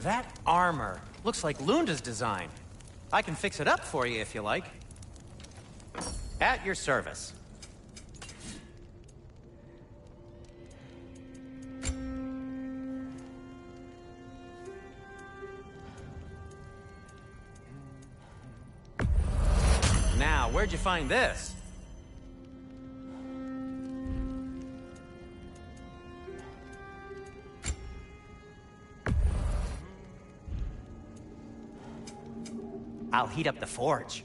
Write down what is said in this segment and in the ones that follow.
That armor looks like Lunda's design. I can fix it up for you if you like. At your service. Now, where'd you find this? I'll heat up the forge.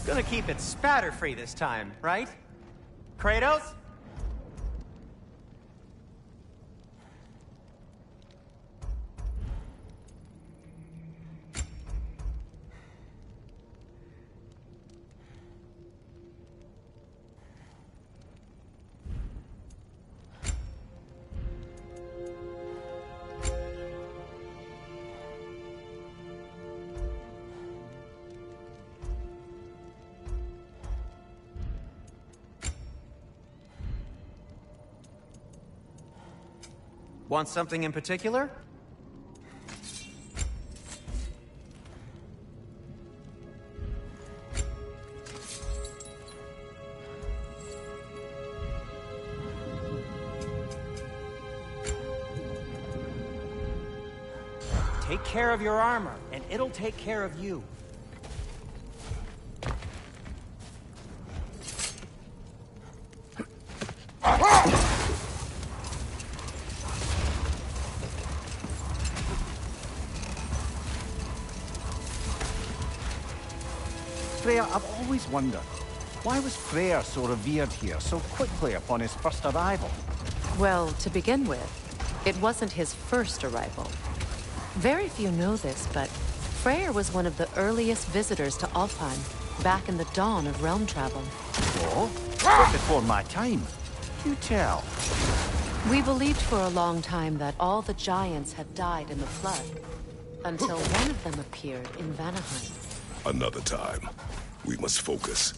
Gonna keep it spatter-free this time, right? Kratos? Want something in particular? Take care of your armor, and it'll take care of you. Freya, I've always wondered, why was Freyr so revered here so quickly upon his first arrival? Well, to begin with, it wasn't his first arrival. Very few know this, but Freyr was one of the earliest visitors to Alfheim, back in the dawn of realm travel. Oh? But before my time. You tell. We believed for a long time that all the giants had died in the flood, until one of them appeared in Vanaheim. Another time. We must focus.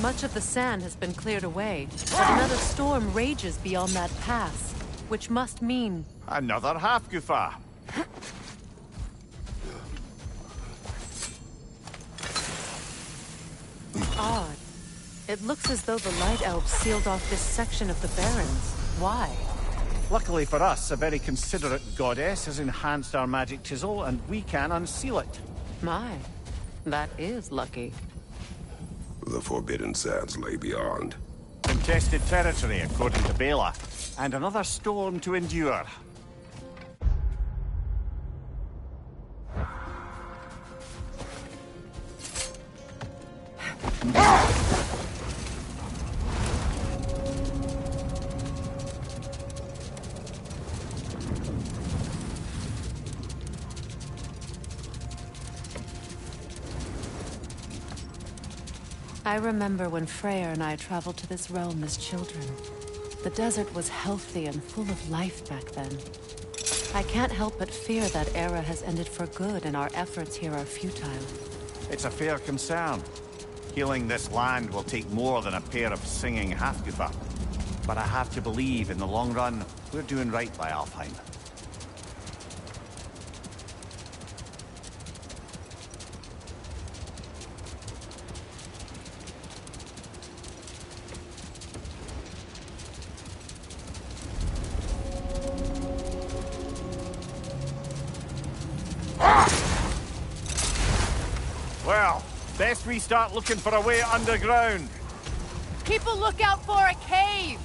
Much of the sand has been cleared away, but another storm rages beyond that pass, which must mean... Another half-goofa. Odd. It looks as though the Light Elves sealed off this section of the Barrens. Why? Luckily for us, a very considerate goddess has enhanced our magic chisel, and we can unseal it. My, that is lucky. The Forbidden Sands lay beyond. Contested territory, according to Bela, and another storm to endure. I remember when Freyr and I traveled to this realm as children. The desert was healthy and full of life back then. I can't help but fear that era has ended for good and our efforts here are futile. It's a fair concern. Healing this land will take more than a pair of singing half-goofa. But I have to believe, in the long run, we're doing right by Alfheim. Well, best we start looking for a way underground. Keep a lookout for a cave!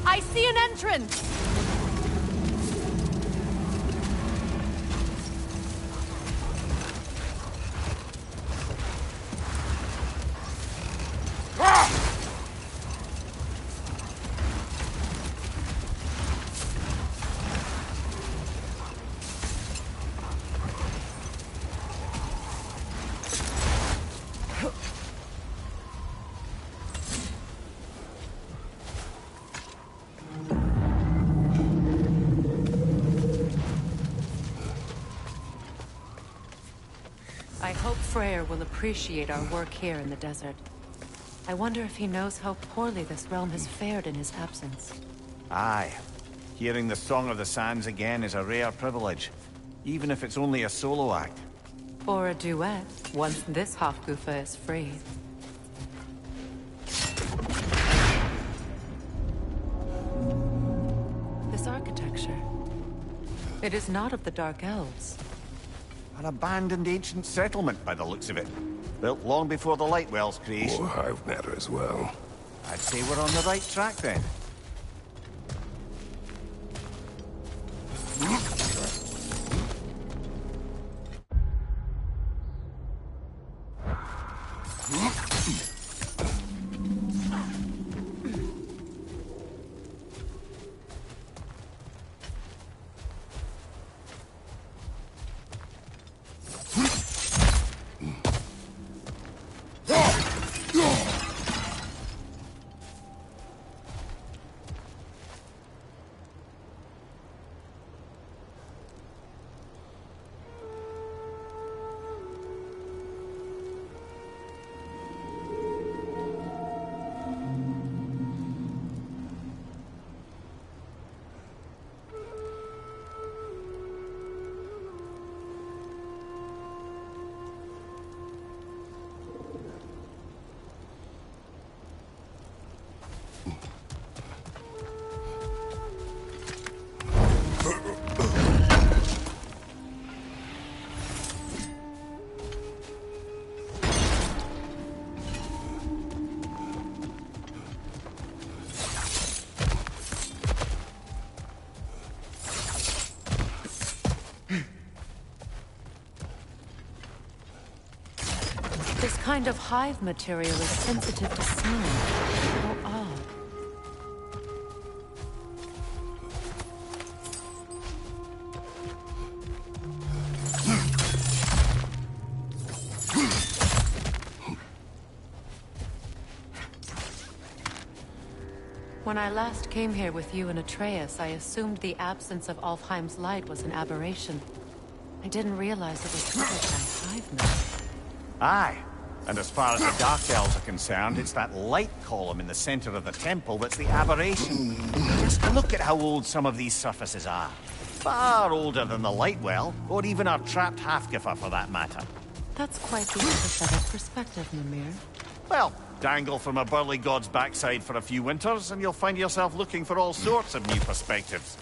I see an entrance! hope Freyr will appreciate our work here in the desert. I wonder if he knows how poorly this realm has fared in his absence. Aye. Hearing the Song of the Sands again is a rare privilege, even if it's only a solo act. Or a duet, once this Hofgufa is free. This architecture. It is not of the Dark Elves. An abandoned ancient settlement, by the looks of it. Built long before the Lightwell's creation. More hive matter as well. I'd say we're on the right track then. This kind of hive material is sensitive to sound. How odd. When I last came here with you and Atreus, I assumed the absence of Alfheim's light was an aberration. I didn't realize it was covered by hive matter. Aye. And as far as the Dark Elves are concerned, it's that light column in the center of the temple that's the aberration. Just look at how old some of these surfaces are. Far older than the Lightwell, or even our trapped Hafgifa for that matter. That's quite the empathetic perspective, Mimir. Well, dangle from a burly god's backside for a few winters, and you'll find yourself looking for all sorts of new perspectives.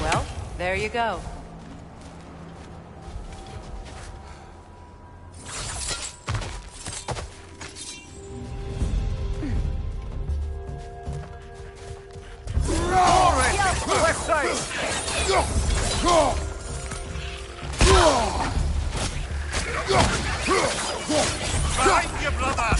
Well, there you go. Left side! Behind you, brother!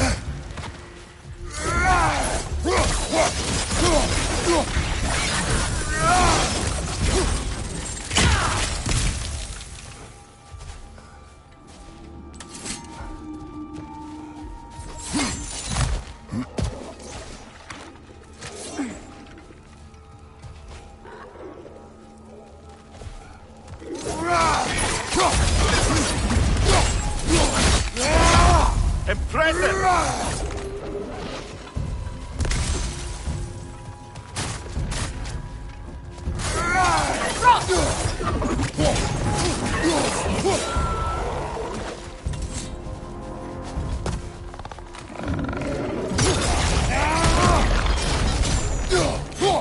Impressive!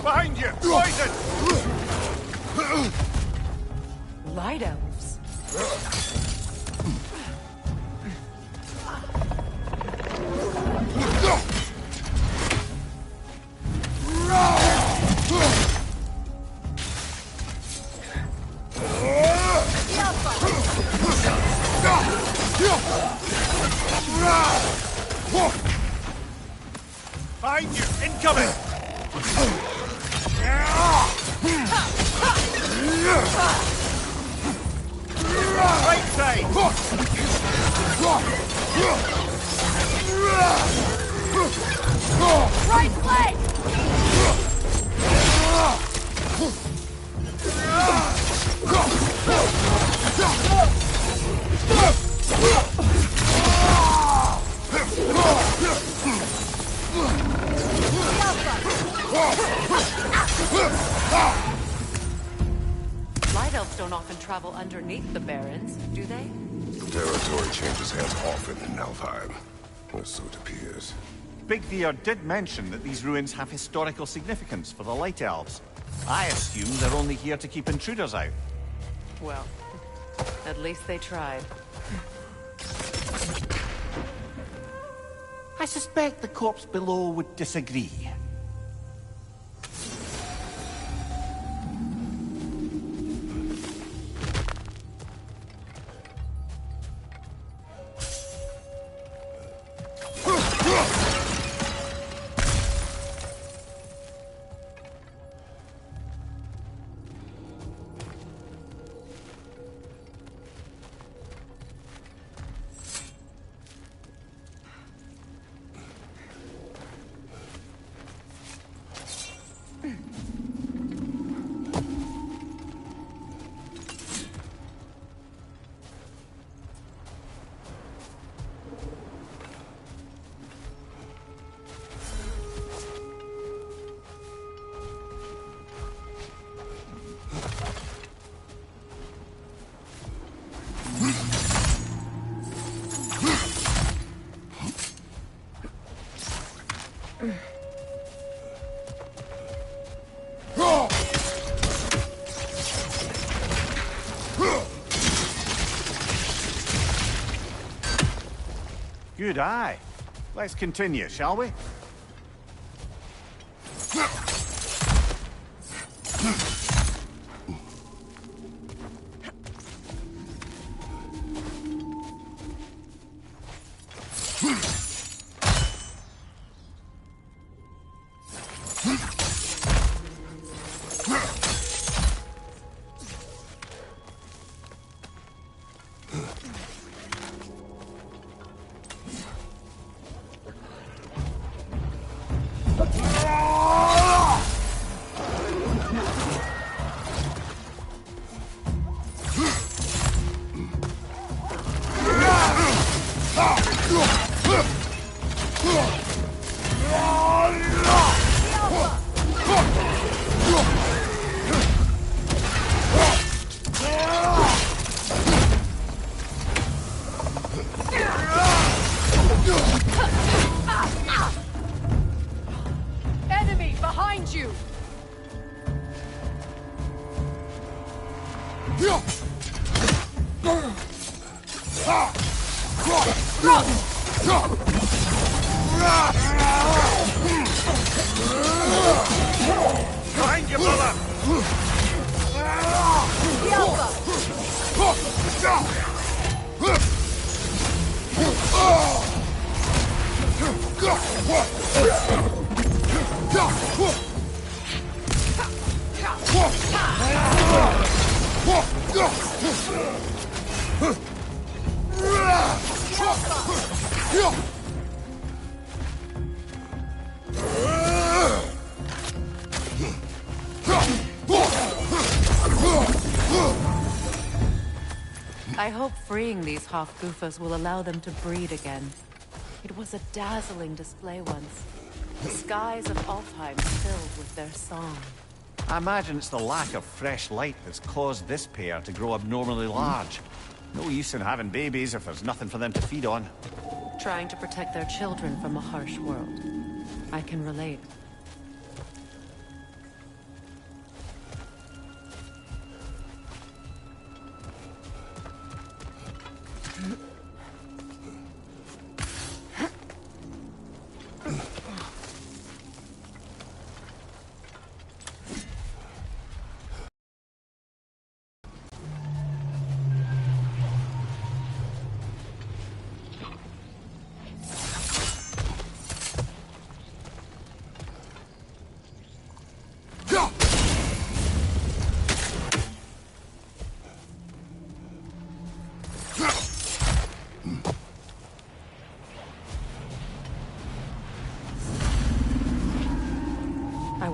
Behind you! Poison! Light elves. Behind you! Incoming! Right side! Right flank! Light elves don't often travel underneath the barrens, do they? Territory changes hands often in Alfheim. Or so it appears. Big Deer did mention that these ruins have historical significance for the Light Elves. I assume they're only here to keep intruders out. Well, at least they tried. I suspect the corpse below would disagree. Good eye. Let's continue, shall we? Enemy behind you! Behind you, brother! I hope freeing these Hofgufas will allow them to breed again. It was a dazzling display once. The skies of Alfheim filled with their song. I imagine it's the lack of fresh light that's caused this pair to grow abnormally large. No use in having babies if there's nothing for them to feed on. Trying to protect their children from a harsh world. I can relate.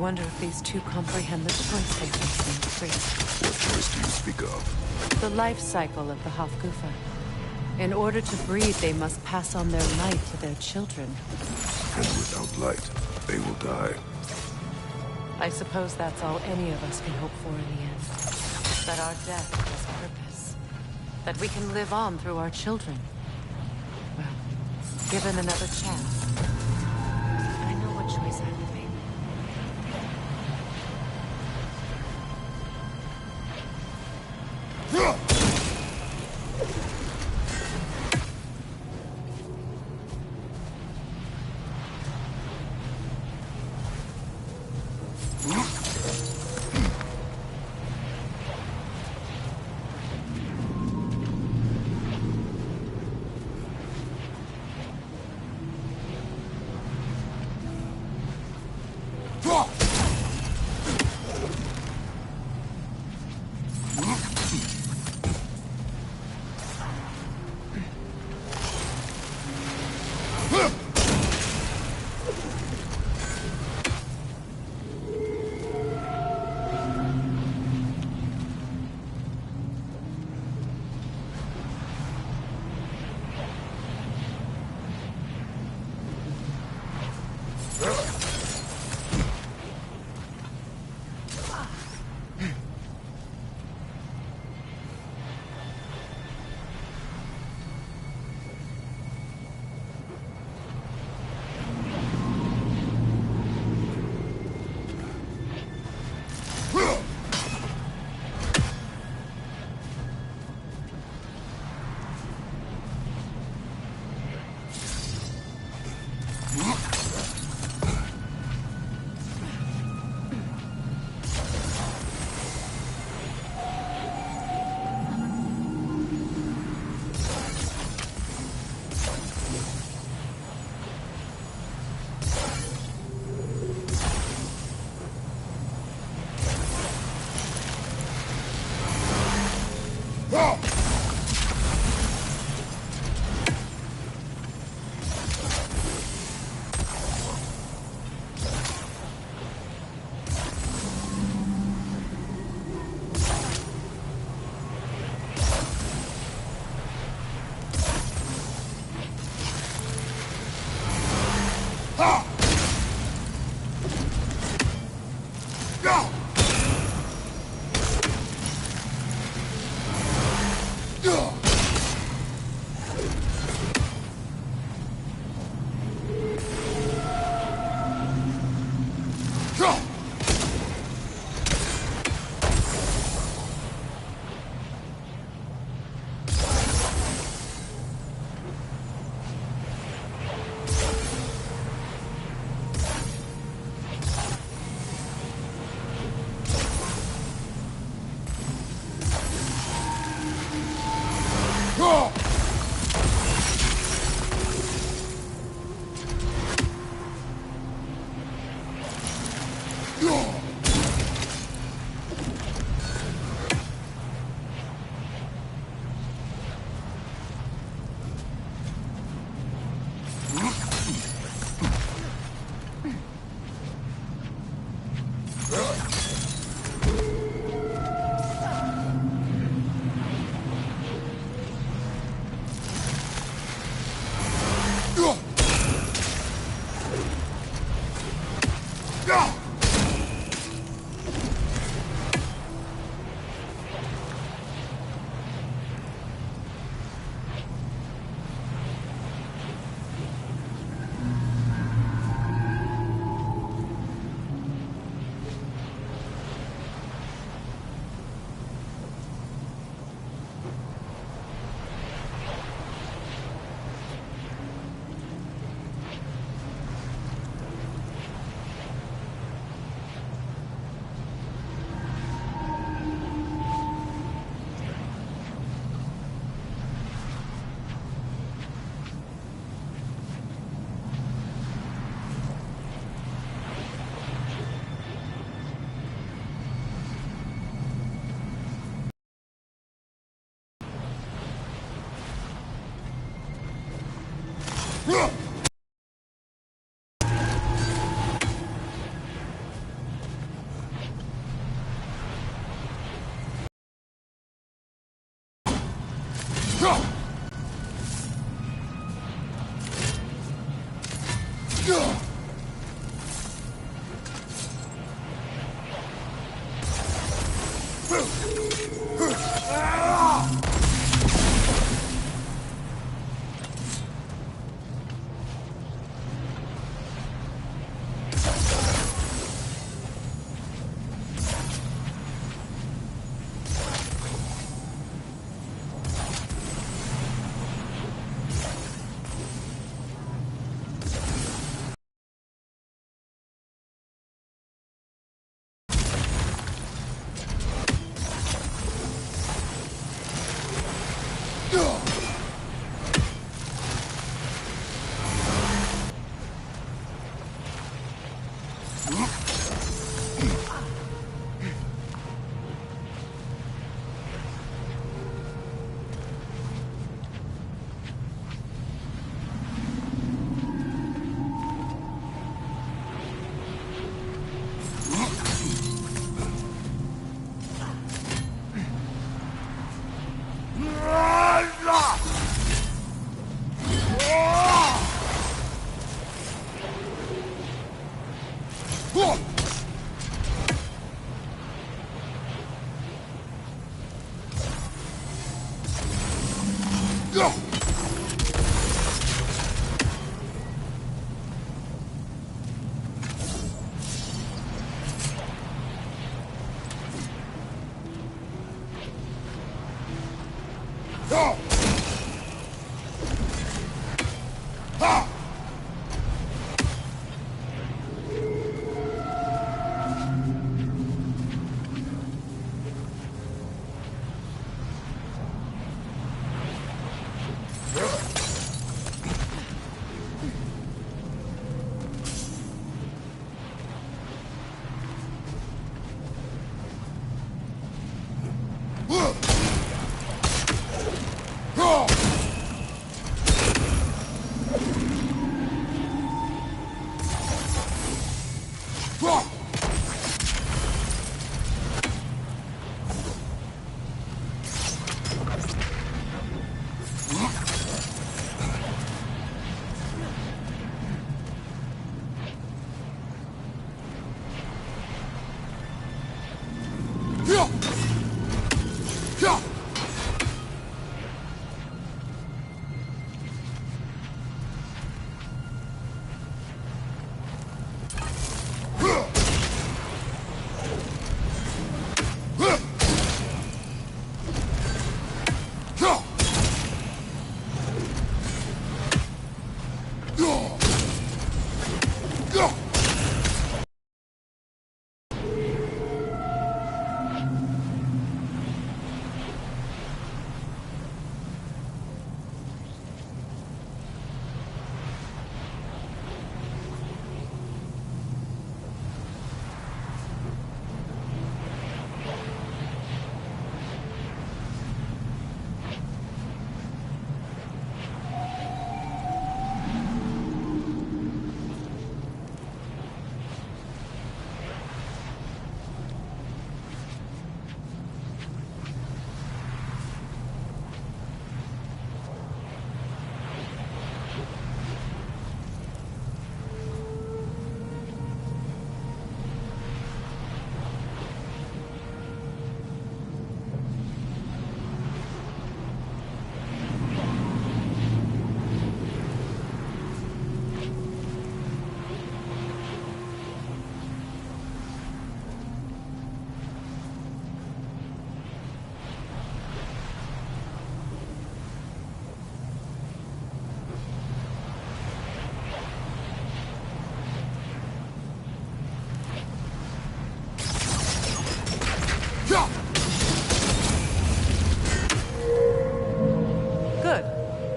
wonder if these two comprehend the choice they face in the tree. What choice do you speak of? The life cycle of the Hofgufa. In order to breed, they must pass on their light to their children. And without light, they will die. I suppose that's all any of us can hope for in the end. That our death has purpose. That we can live on through our children. Well, given another chance, I know what choice I would make. Good.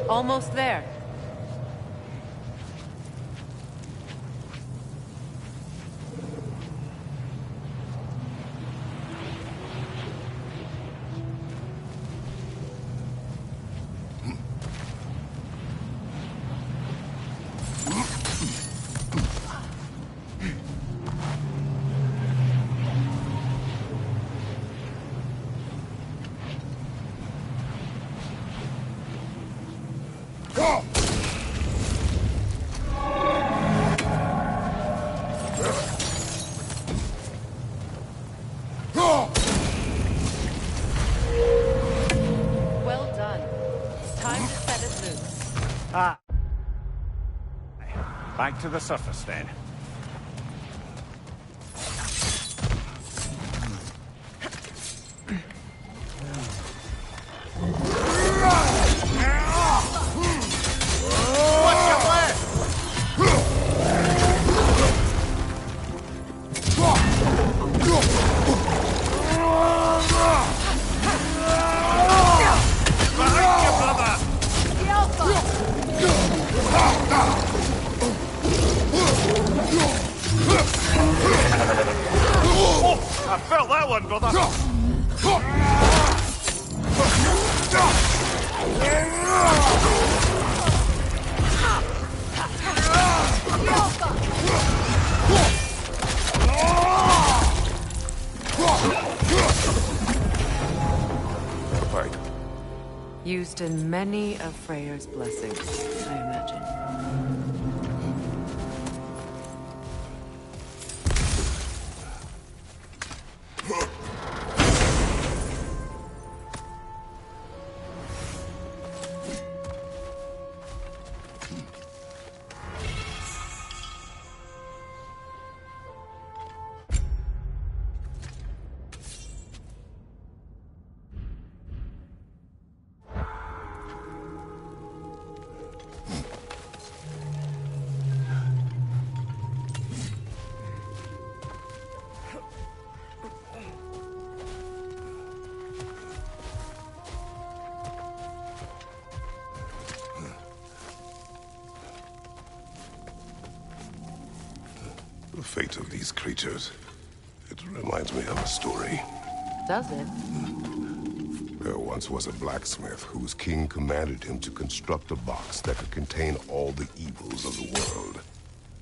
Almost there. Ah. Back to the surface, then. I felt that one, brother! Right. Used in many of Freyr's blessings, I imagine. The fate of these creatures, it reminds me of a story. Does it? There once was a blacksmith whose king commanded him to construct a box that could contain all the evils of the world.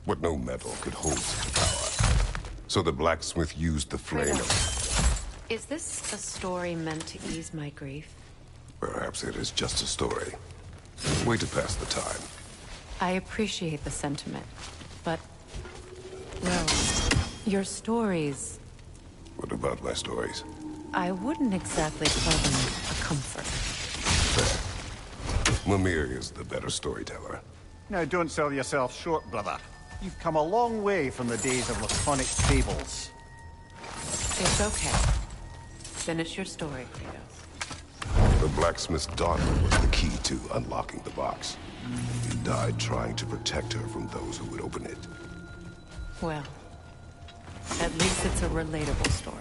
But no metal could hold such power. So the blacksmith used the flame. Is this a story meant to ease my grief? Perhaps it is just a story. Way to pass the time. I appreciate the sentiment, but... well, your stories... What about my stories? I wouldn't exactly call them a comfort. Fair. Mimir is the better storyteller. Now, don't sell yourself short, brother. You've come a long way from the days of laconic fables. It's okay. Finish your story, Kratos. The blacksmith's daughter was the key to unlocking the box. He died trying to protect her from those who would open it. Well, at least it's a relatable story.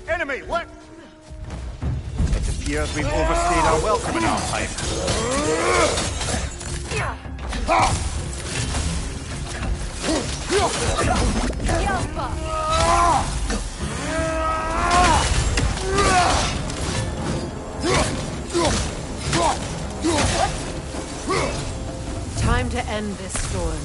Enemy, look! It appears we've overstayed our welcome in our time. Time to end this storm.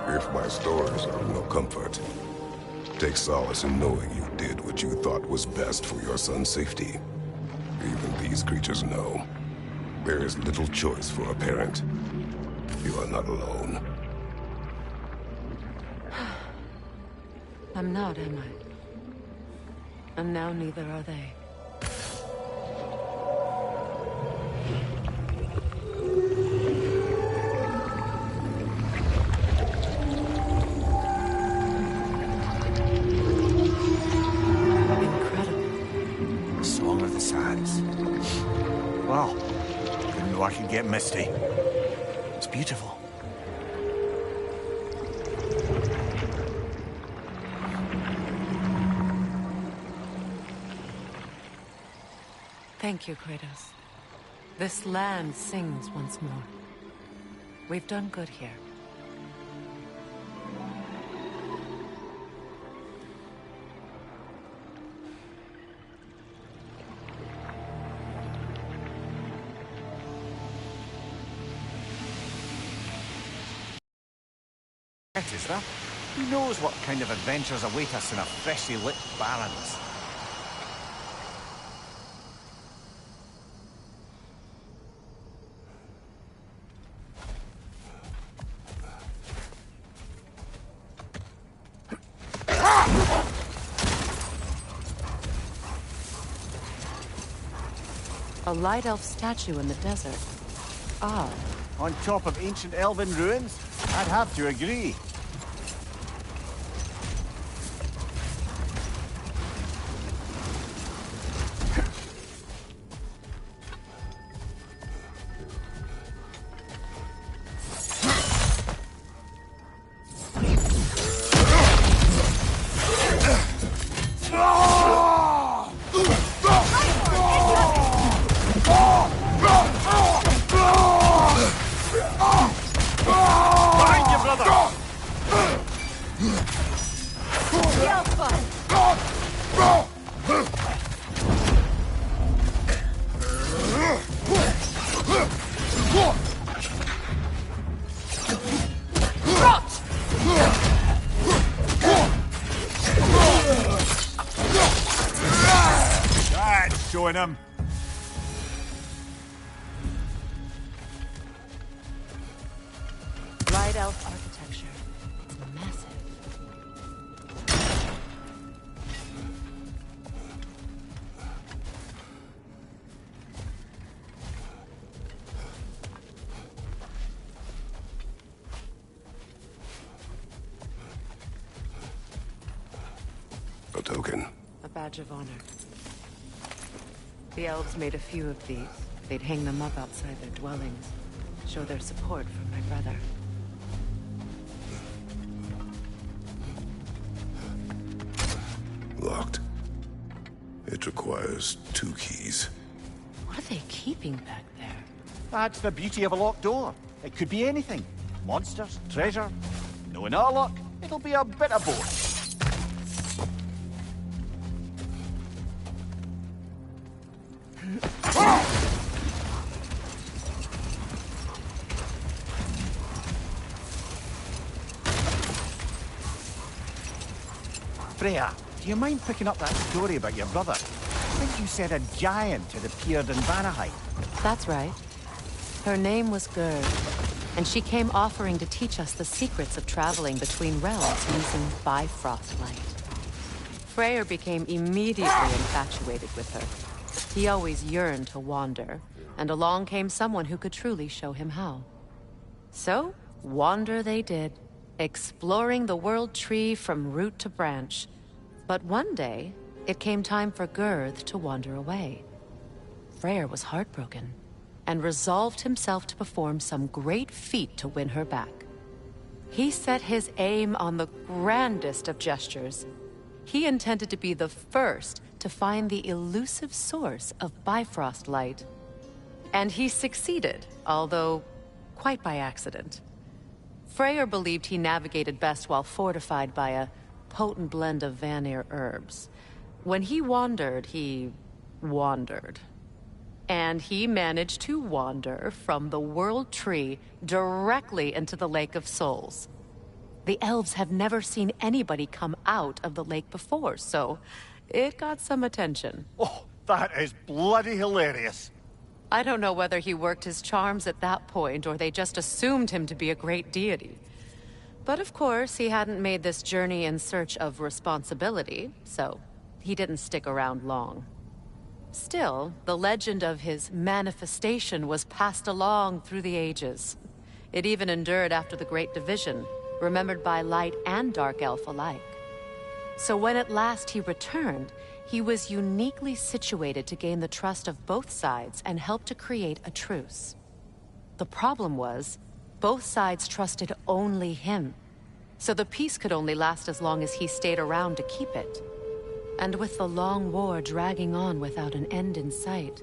If my stories are of no comfort, take solace in knowing you did what you thought was best for your son's safety. Even these creatures know. There is little choice for a parent. You are not alone. I'm not, am I? And now neither are they. Wow. Didn't know I could get misty. It's beautiful. Thank you, Kratos. This land sings once more. We've done good here. Is there? Who knows what kind of adventures await us in our freshly lit barrens? A light elf statue in the desert. Odd. On top of ancient elven ruins? I'd have to agree. showing him. Light elf architecture. Massive. A token. A badge of honor. The elves made a few of these. They'd hang them up outside their dwellings. Show their support for my brother. Locked. It requires 2 keys. What are they keeping back there? That's the beauty of a locked door. It could be anything. Monsters, treasure. Knowing our luck, it'll be a bit of both. Freya, do you mind picking up that story about your brother? I think you said a giant had appeared in Vanaheim. That's right. Her name was Gerd, and she came offering to teach us the secrets of traveling between realms using Bifrost light. Freyr became immediately infatuated with her. He always yearned to wander, and along came someone who could truly show him how. So, wander they did, exploring the world tree from root to branch. But one day, it came time for Gerd to wander away. Freyr was heartbroken, and resolved himself to perform some great feat to win her back. He set his aim on the grandest of gestures. He intended to be the first to find the elusive source of Bifrost light. And he succeeded, although quite by accident. Freyr believed he navigated best while fortified by a potent blend of Vanir herbs. When he wandered, he wandered. And he managed to wander from the World Tree directly into the Lake of Souls. The elves have never seen anybody come out of the lake before, so it got some attention. Oh, that is bloody hilarious. I don't know whether he worked his charms at that point, or they just assumed him to be a great deity. But of course, he hadn't made this journey in search of responsibility, so he didn't stick around long. Still, the legend of his manifestation was passed along through the ages. It even endured after the Great Division, remembered by Light and Dark Elf alike. So when at last he returned, he was uniquely situated to gain the trust of both sides and help to create a truce. The problem was, both sides trusted only him, so the peace could only last as long as he stayed around to keep it. And with the long war dragging on without an end in sight,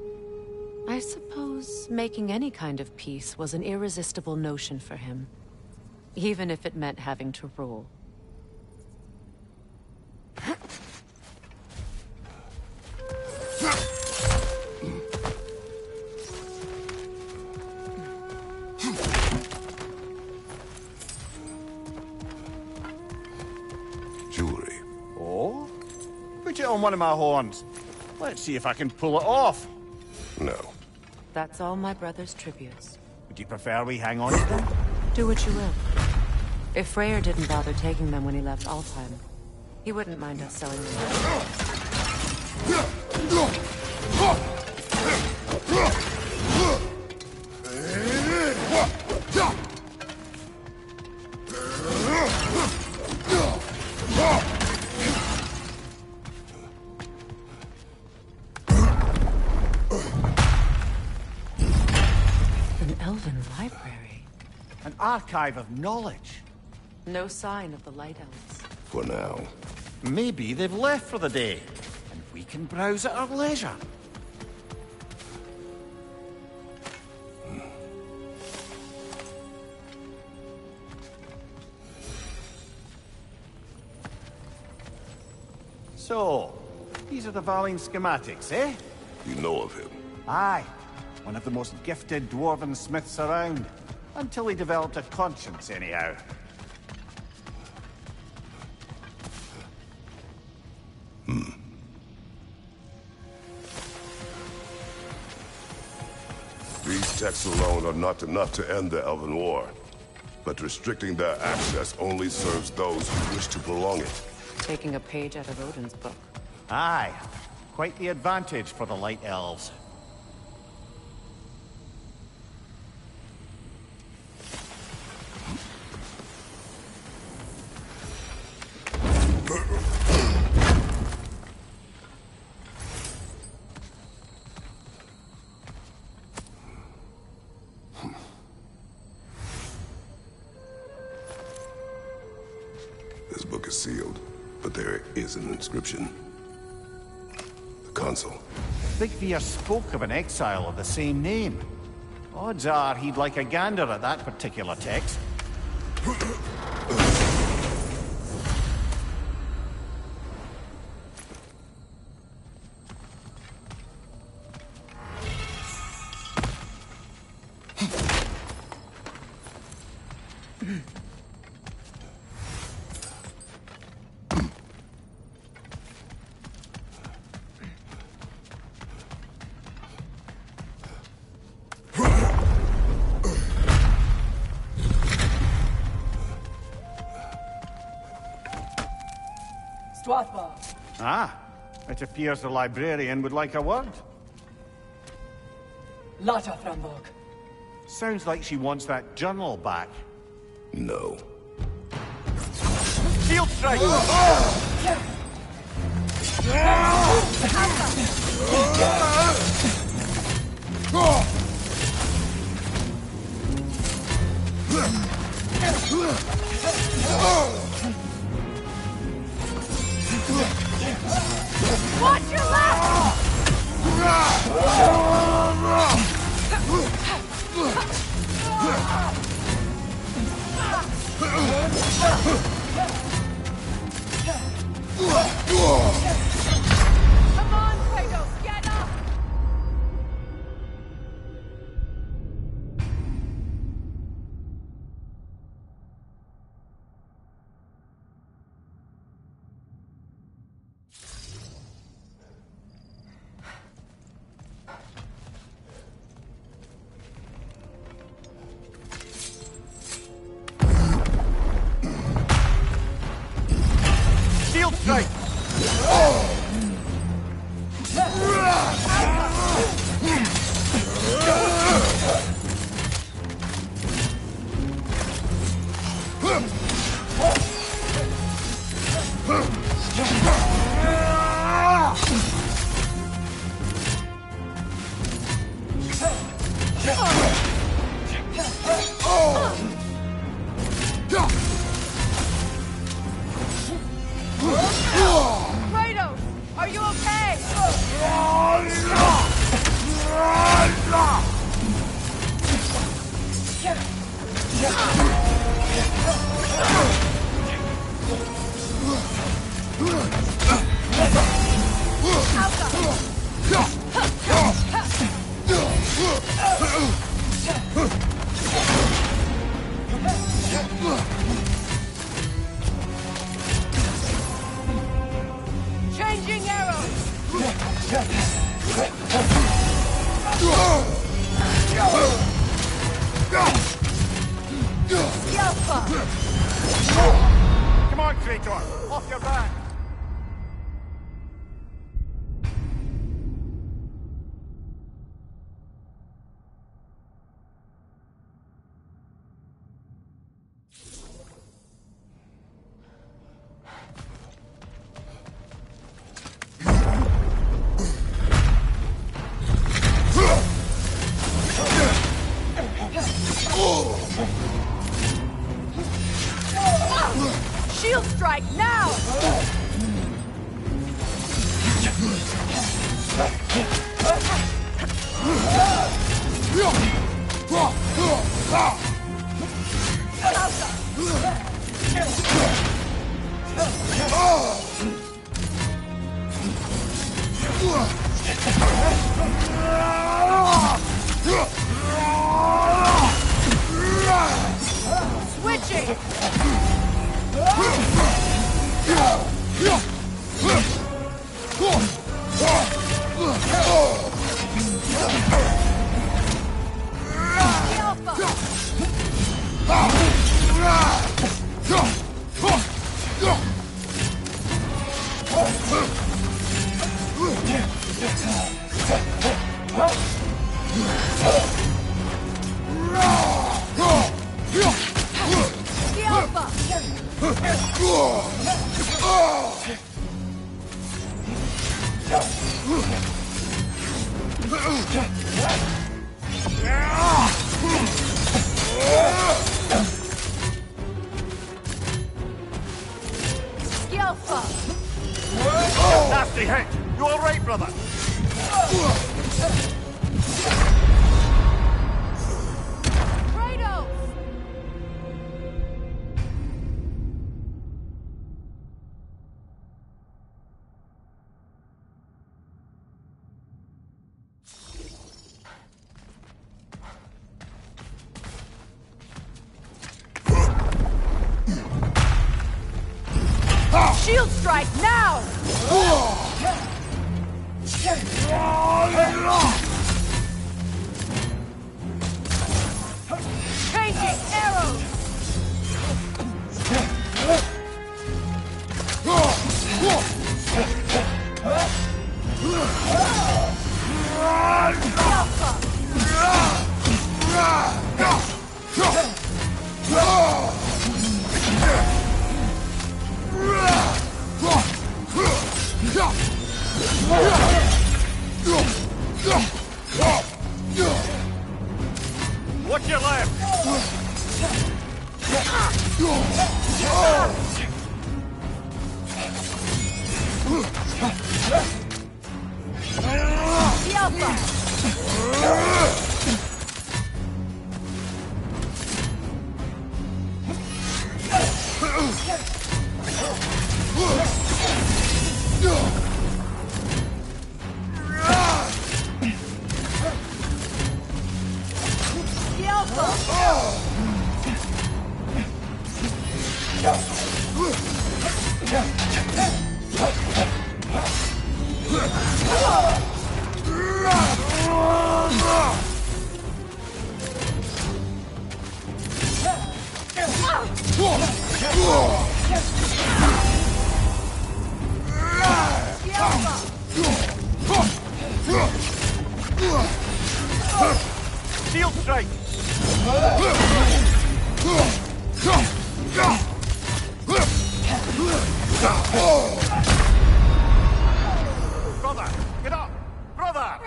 I suppose making any kind of peace was an irresistible notion for him, even if it meant having to rule. Jewelry. Oh? Put it on one of my horns. Let's see if I can pull it off. No. That's all my brother's tributes. Would you prefer we hang on to them? Do what you will. If Freyr didn't bother taking them when he left Alfheim, he wouldn't mind us selling them. An elven library. An archive of knowledge. No sign of the Light Elves. For now. Maybe they've left for the day, and we can browse at our leisure. So, these are the Valine schematics, eh? You know of him. Aye. One of the most gifted dwarven smiths around. Until he developed a conscience, anyhow. texts alone are not enough to end the Elven War. But restricting their access only serves those who wish to prolong it. Taking a page out of Odin's book. Aye. Quite the advantage for the Light Elves. This book is sealed, but there is an inscription. The console. Bigvier spoke of an exile of the same name. Odds are he'd like a gander at that particular text. Ah, it appears the librarian would like a word. Lata Frambog. Sounds like she wants that journal back. No. Shield strike! Watch your left! Come on, Kratos, get up! Shield strike! Kratos, are you okay? Changing arrows! Yelpa! Come on, Kratos! Off your back! Shield strike now! Switching! Yelpa! Nasty hit! You alright, brother? Kratos! Shield strike now! Changing arrows! Alpha! Watch your left! Yelpa! Shield strike! Brother! Get up! Brother!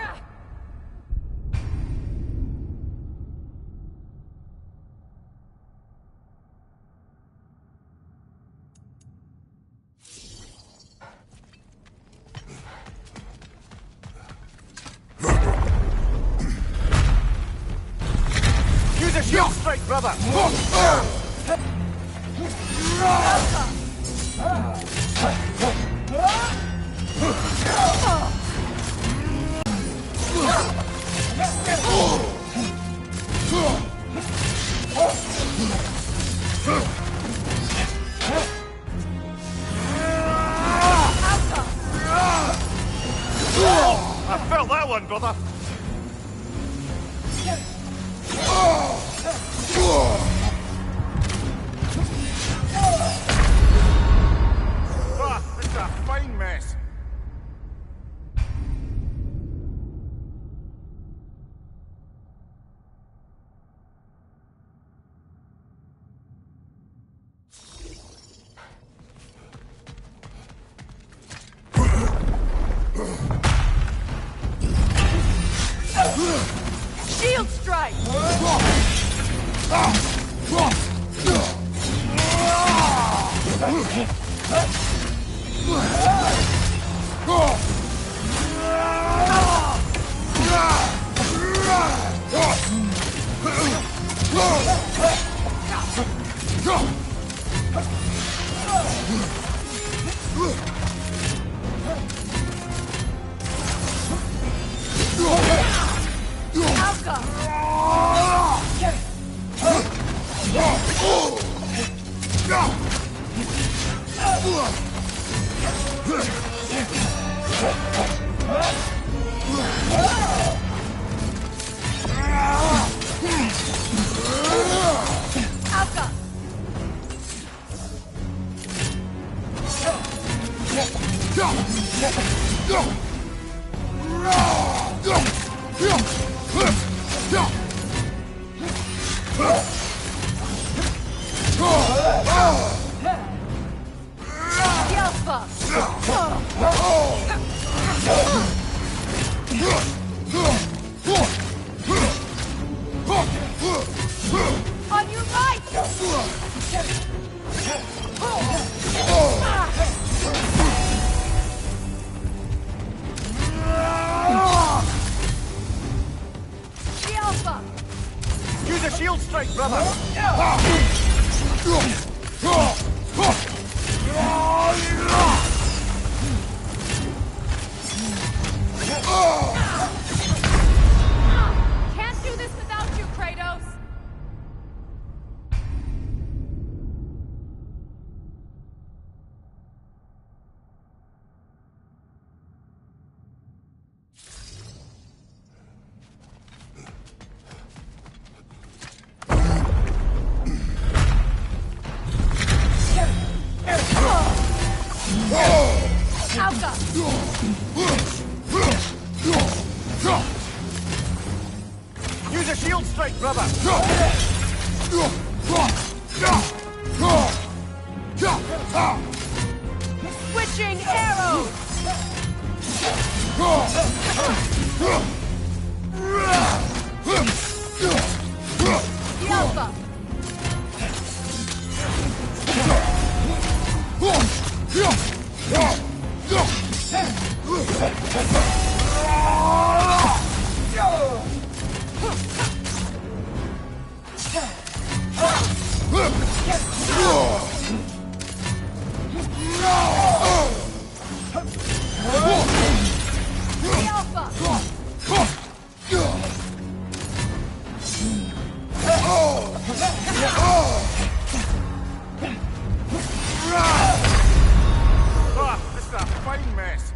Use a shield strike, brother! I felt that one, brother! Ah, it's a fine mess. Shield strike! strike, brother! Can't do this without you, Kratos! Alka! Use a shield strike, brother! Switching arrows! The Alpha! The Alpha! Ah, this is a fine mess.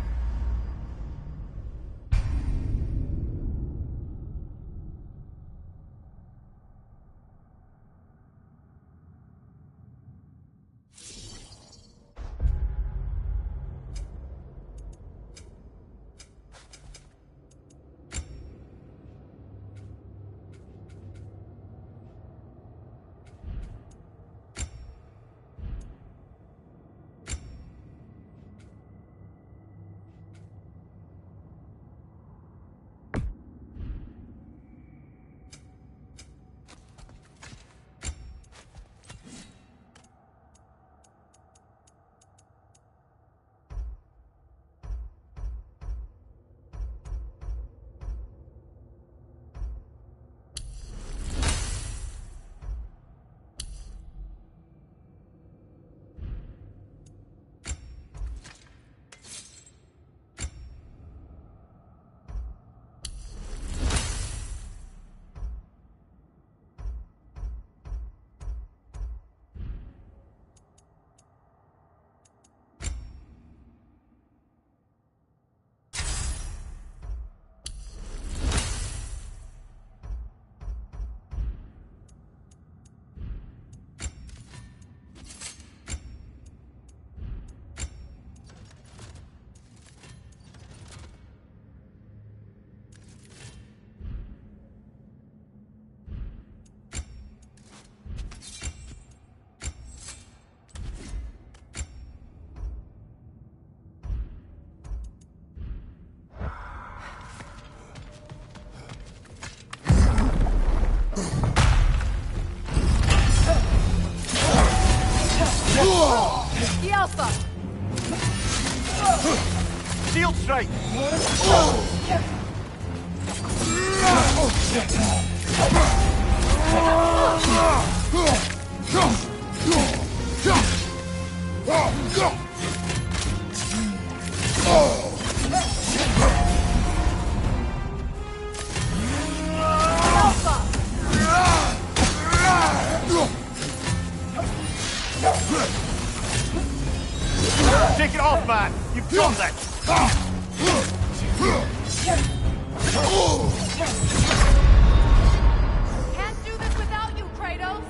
The Alpha! Shield strike! Alpha! Take it off, man! You've done that! Can't do this without you, Kratos!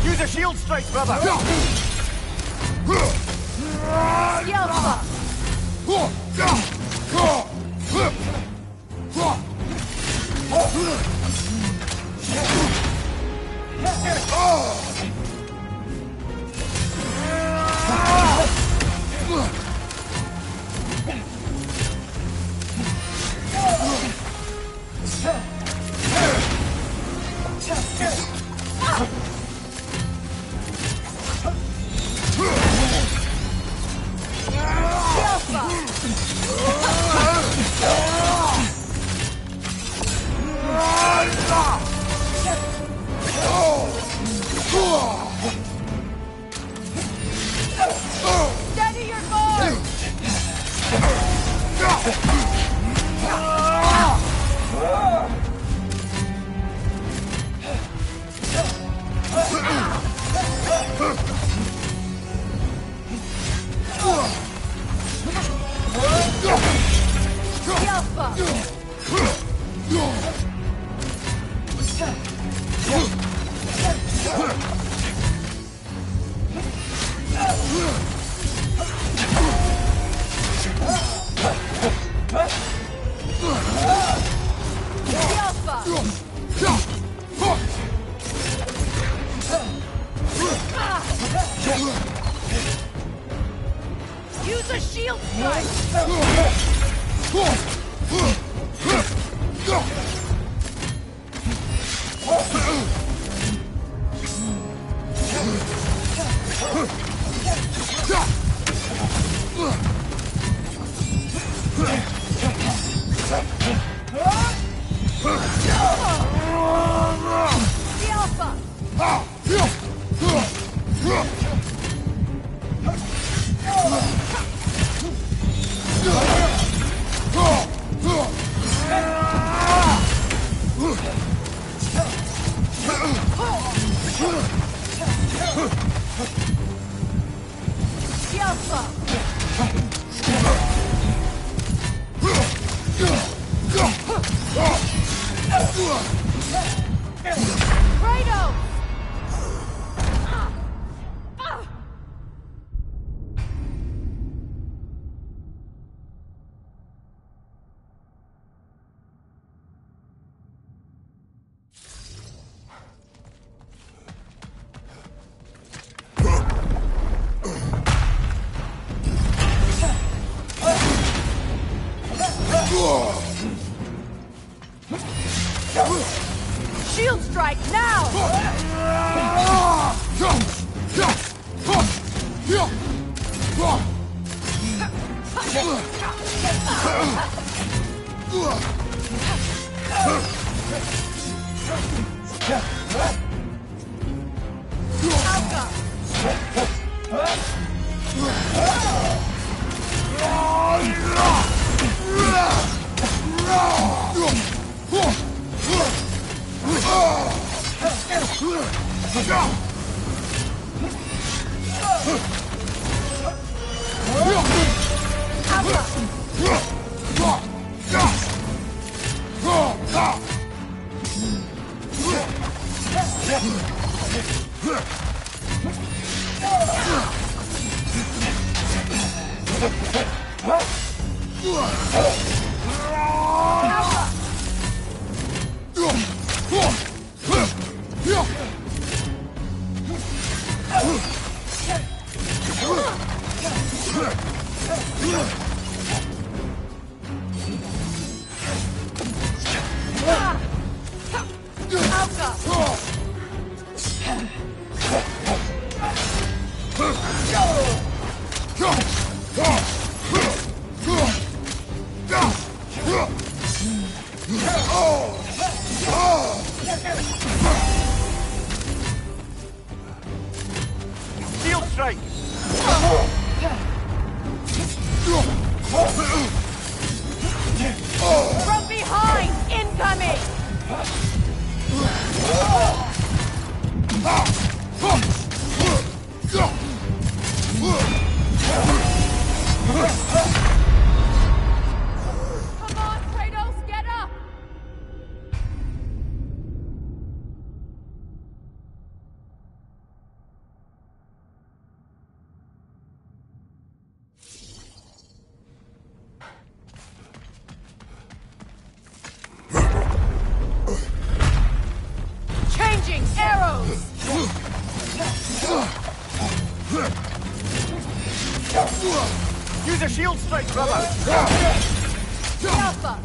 Use a shield strike, brother! The Alpha! Kratos! Shield strike now! Shield strike! From behind! Incoming! Come on, Kratos, get up! Changing arrows! Use a shield strike, brother! Alpha!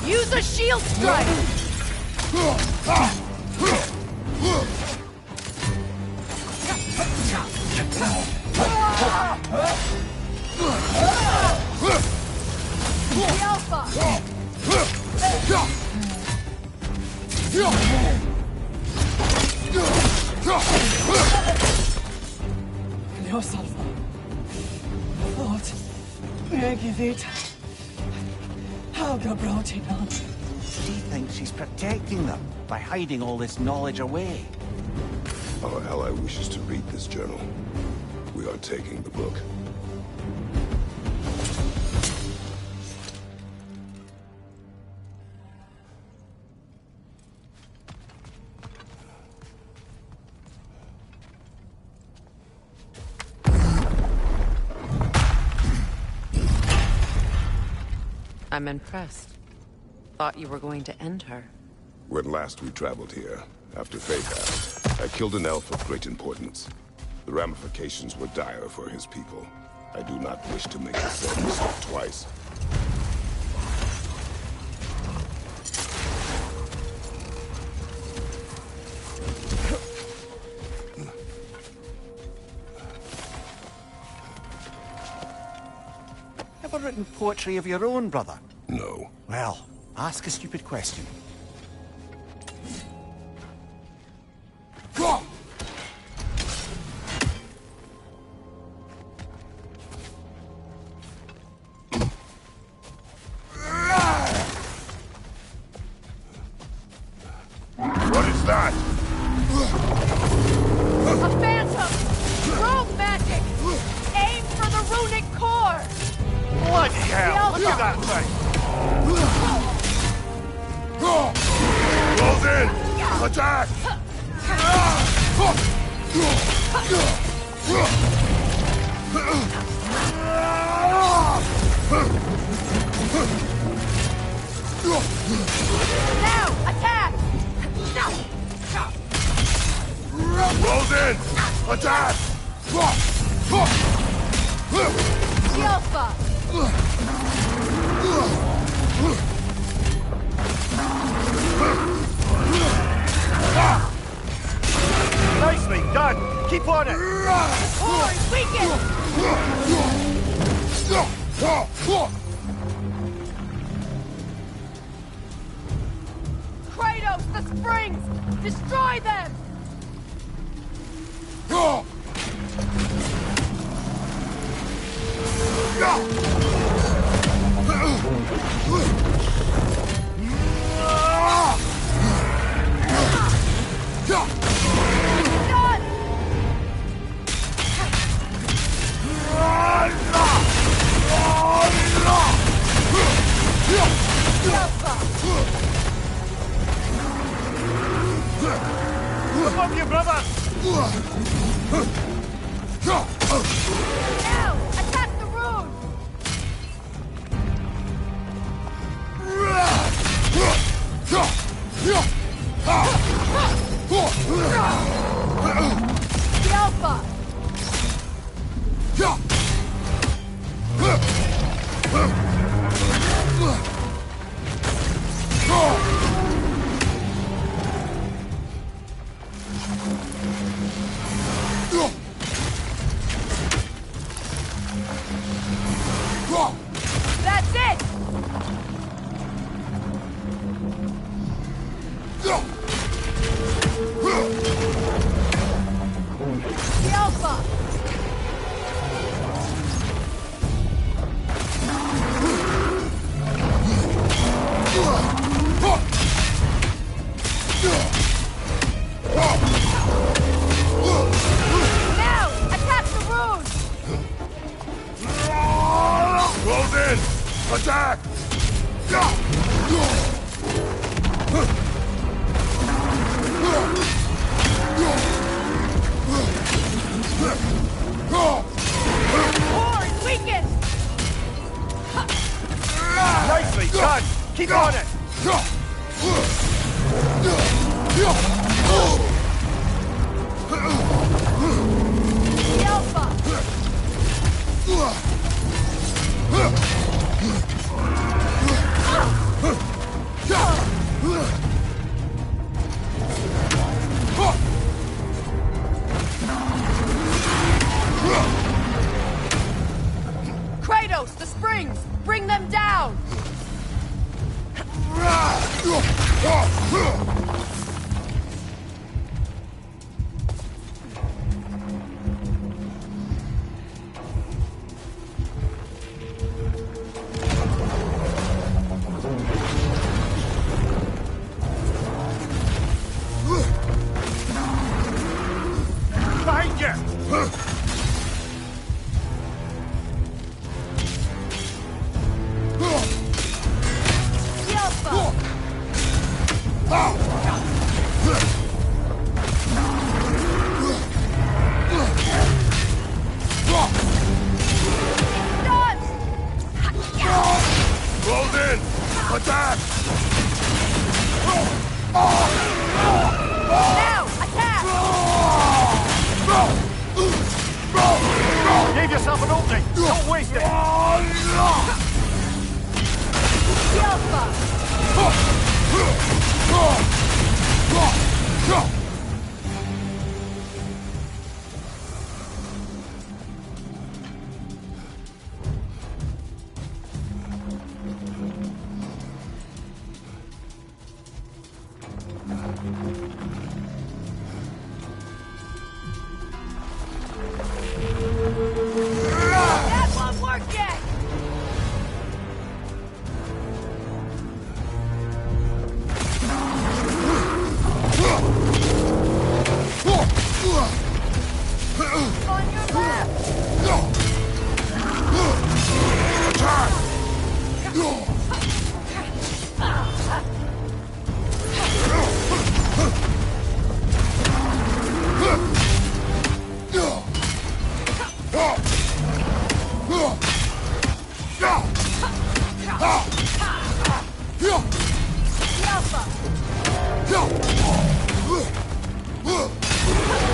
Use a shield strike! The Alpha! Salva. Lord, Megivit. Helga Brotinan. She thinks she's protecting them by hiding all this knowledge away. Our ally wishes to read this journal. We are taking the book. I'm impressed. Thought you were going to end her. When last we traveled here, after Faith, I killed an elf of great importance. The ramifications were dire for his people. I do not wish to make the same mistake twice. Ever written poetry of your own, brother? No. Well, ask a stupid question. What is that? A phantom! Rogue magic! Aim for the runic core! Bloody hell! Look at that thing! Close in! Attack! Now, attack! Close in! Attack! Yelpa! Nicely done! Keep on it! Core weaken! Kratos, the springs! Destroy them! Done! Yelpa! Come on, you brother! Now, attack the rune! Yelpa! That's it! Yelpa! Now, attack the rune! Close in! Attack! Core weaken! Nicely done! Keep on it! Yelpa! Kratos, the springs! Bring them down! Close in! Attack! Now! Attack! Give yourself an opening! Don't waste it! That won't work yet! On your left!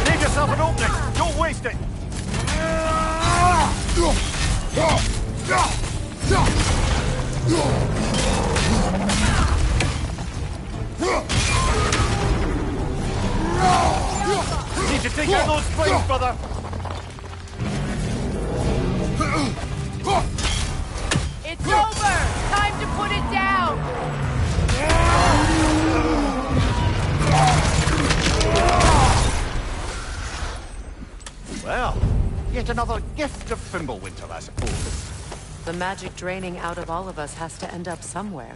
Give yourself an opening! Don't waste it! Need to take out those flames, brother! It's over! Time to put it down! Well, yet another gift of Fimbulwinter, I suppose. The magic draining out of all of us has to end up somewhere.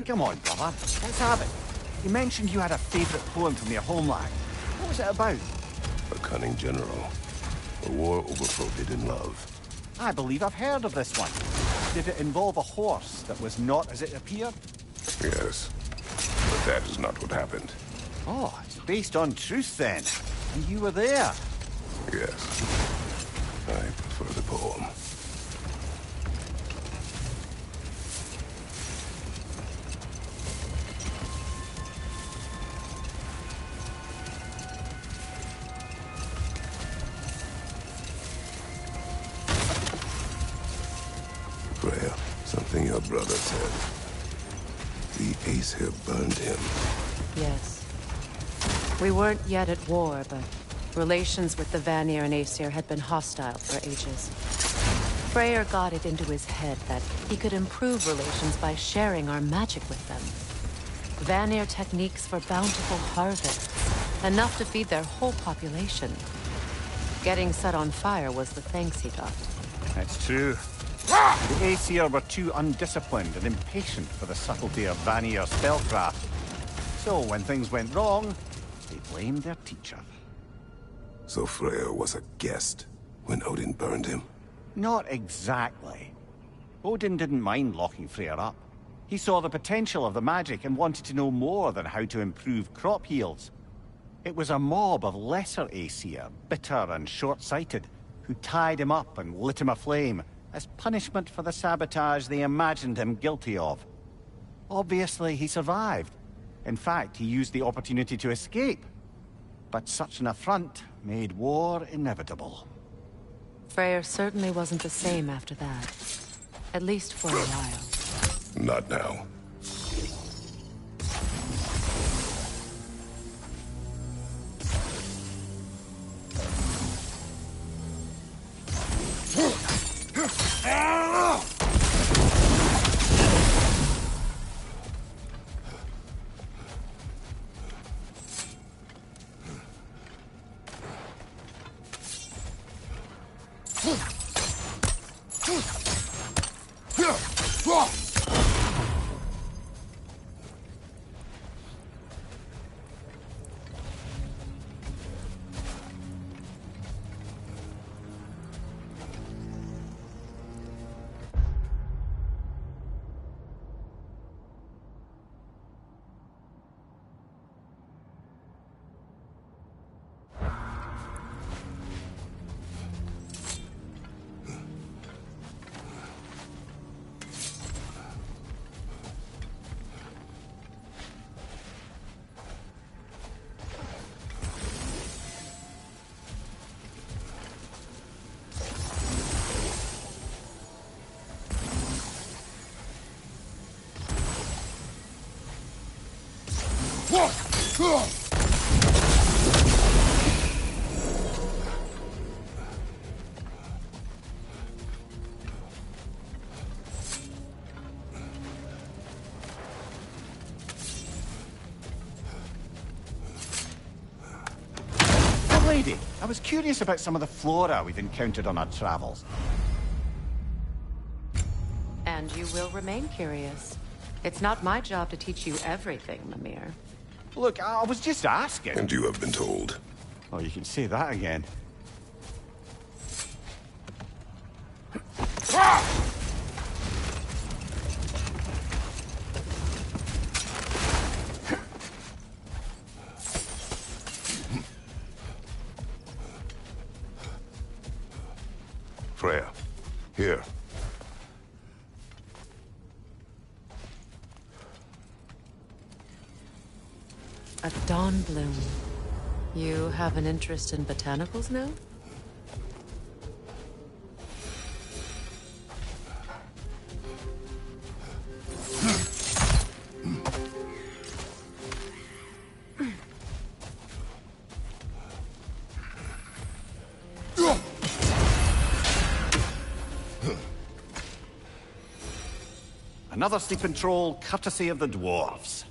Come on, brother. Let's have it. You mentioned you had a favourite poem from your homeland. What was it about? A cunning general. A war over forbidden love. I believe I've heard of this one. Did it involve a horse that was not as it appeared? Yes. But that is not what happened. Oh, it's based on truth then. And you were there. Yes. I prefer the poem. Freya, something your brother said. The Aesir burned him. Yes. We weren't yet at war, but relations with the Vanir and Aesir had been hostile for ages. Freyr got it into his head that he could improve relations by sharing our magic with them. Vanir techniques for bountiful harvests, enough to feed their whole population. Getting set on fire was the thanks he got. That's true. The Aesir were too undisciplined and impatient for the subtlety of Vanir spellcraft. So when things went wrong, they blamed their teacher. So Freyr was a guest when Odin burned him? Not exactly. Odin didn't mind locking Freyr up. He saw the potential of the magic and wanted to know more than how to improve crop yields. It was a mob of lesser Aesir, bitter and short-sighted, who tied him up and lit him aflame as punishment for the sabotage they imagined him guilty of. Obviously, he survived. In fact, he used the opportunity to escape. But such an affront made war inevitable. Freyr certainly wasn't the same after that. At least for a while. Not now. Lady, I was curious about some of the flora we've encountered on our travels. And you will remain curious. It's not my job to teach you everything, Mimir. Look, I was just asking. And you have been told. Oh, you can say that again. Freya, here. A dawn bloom. You have an interest in botanicals now? Another sleeping troll, courtesy of the dwarves.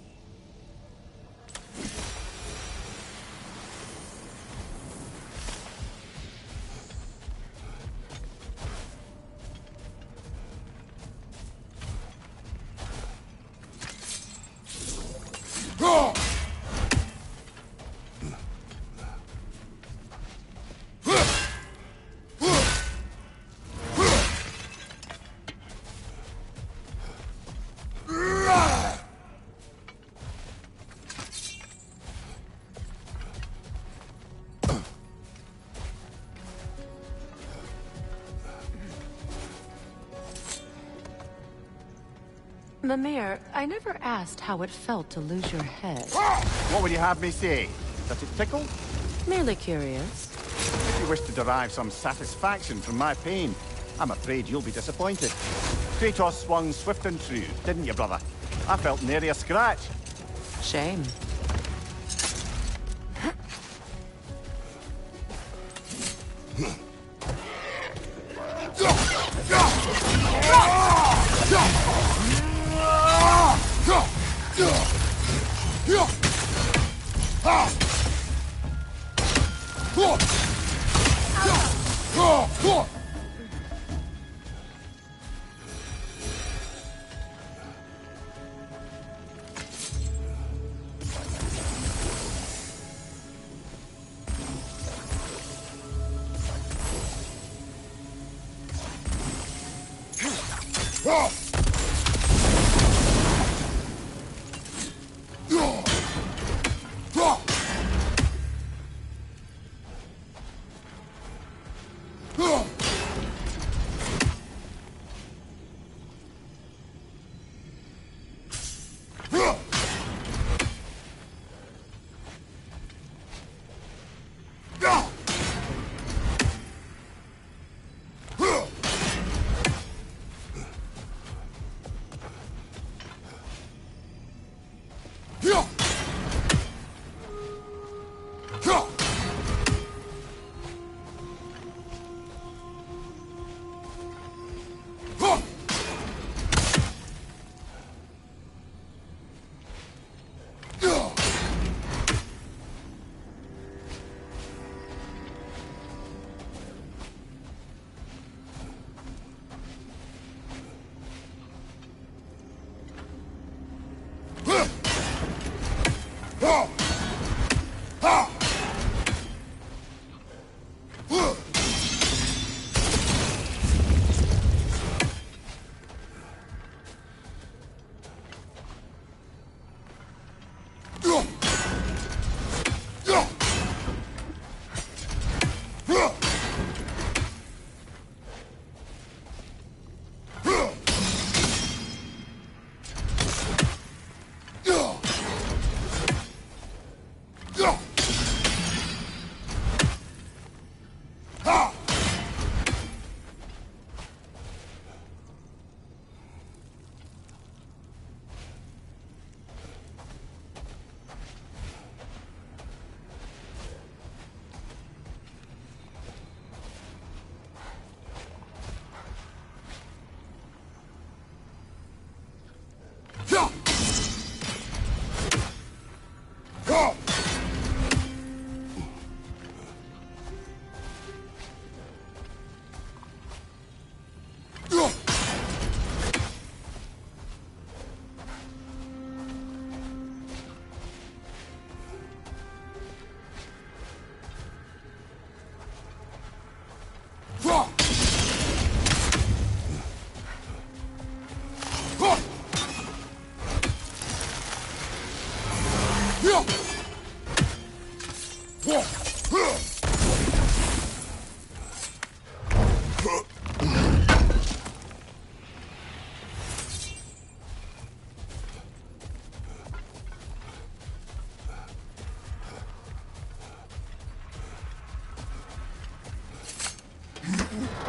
Mimir, I never asked how it felt to lose your head. What would you have me say? Does it tickle? Merely curious. If you wish to derive some satisfaction from my pain, I'm afraid you'll be disappointed. Kratos swung swift and true, didn't you, brother? I felt nary a scratch. Shame.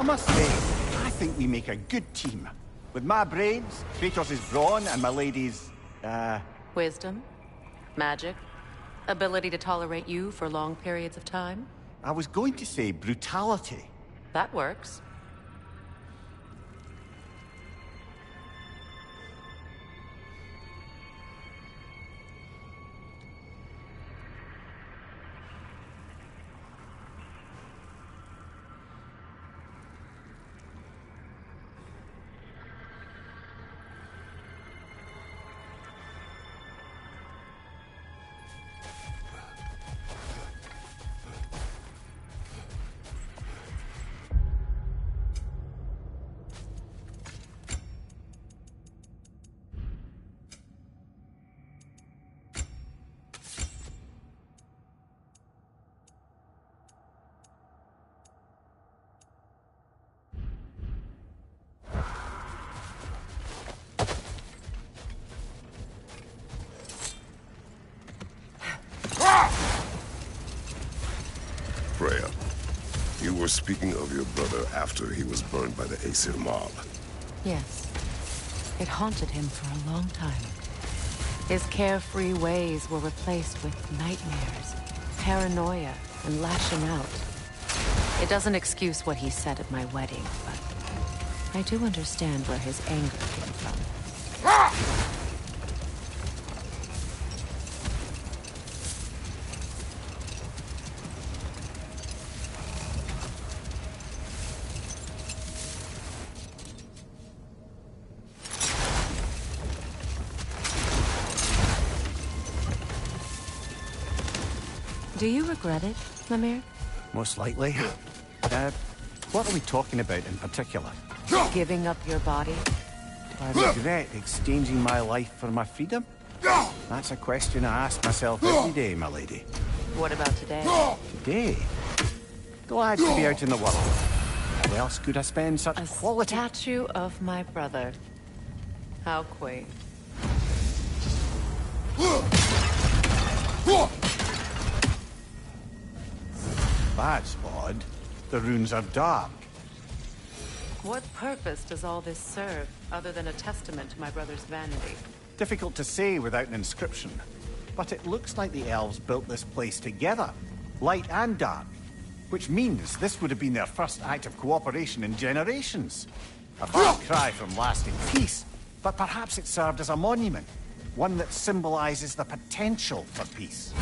I must say, I think we make a good team. With my brains, Kratos' brawn, and my lady's, Wisdom? Magic? Ability to tolerate you for long periods of time? I was going to say brutality. That works. Freya, you were speaking of your brother after he was burned by the Aesir mob. Yes. It haunted him for a long time. His carefree ways were replaced with nightmares, paranoia, and lashing out. It doesn't excuse what he said at my wedding, but I do understand where his anger came from. Do you regret it, Mimir? Most likely. What are we talking about in particular? Giving up your body? I regret exchanging my life for my freedom? That's a question I ask myself every day, my lady. What about today? Today? Glad to be out in the world. How else could I spend such A quality... statue of my brother. How quaint. That's odd. The runes are dark. What purpose does all this serve, other than a testament to my brother's vanity? Difficult to say without an inscription. But it looks like the elves built this place together, light and dark. Which means this would have been their first act of cooperation in generations. A far cry from lasting peace, but perhaps it served as a monument. One that symbolizes the potential for peace.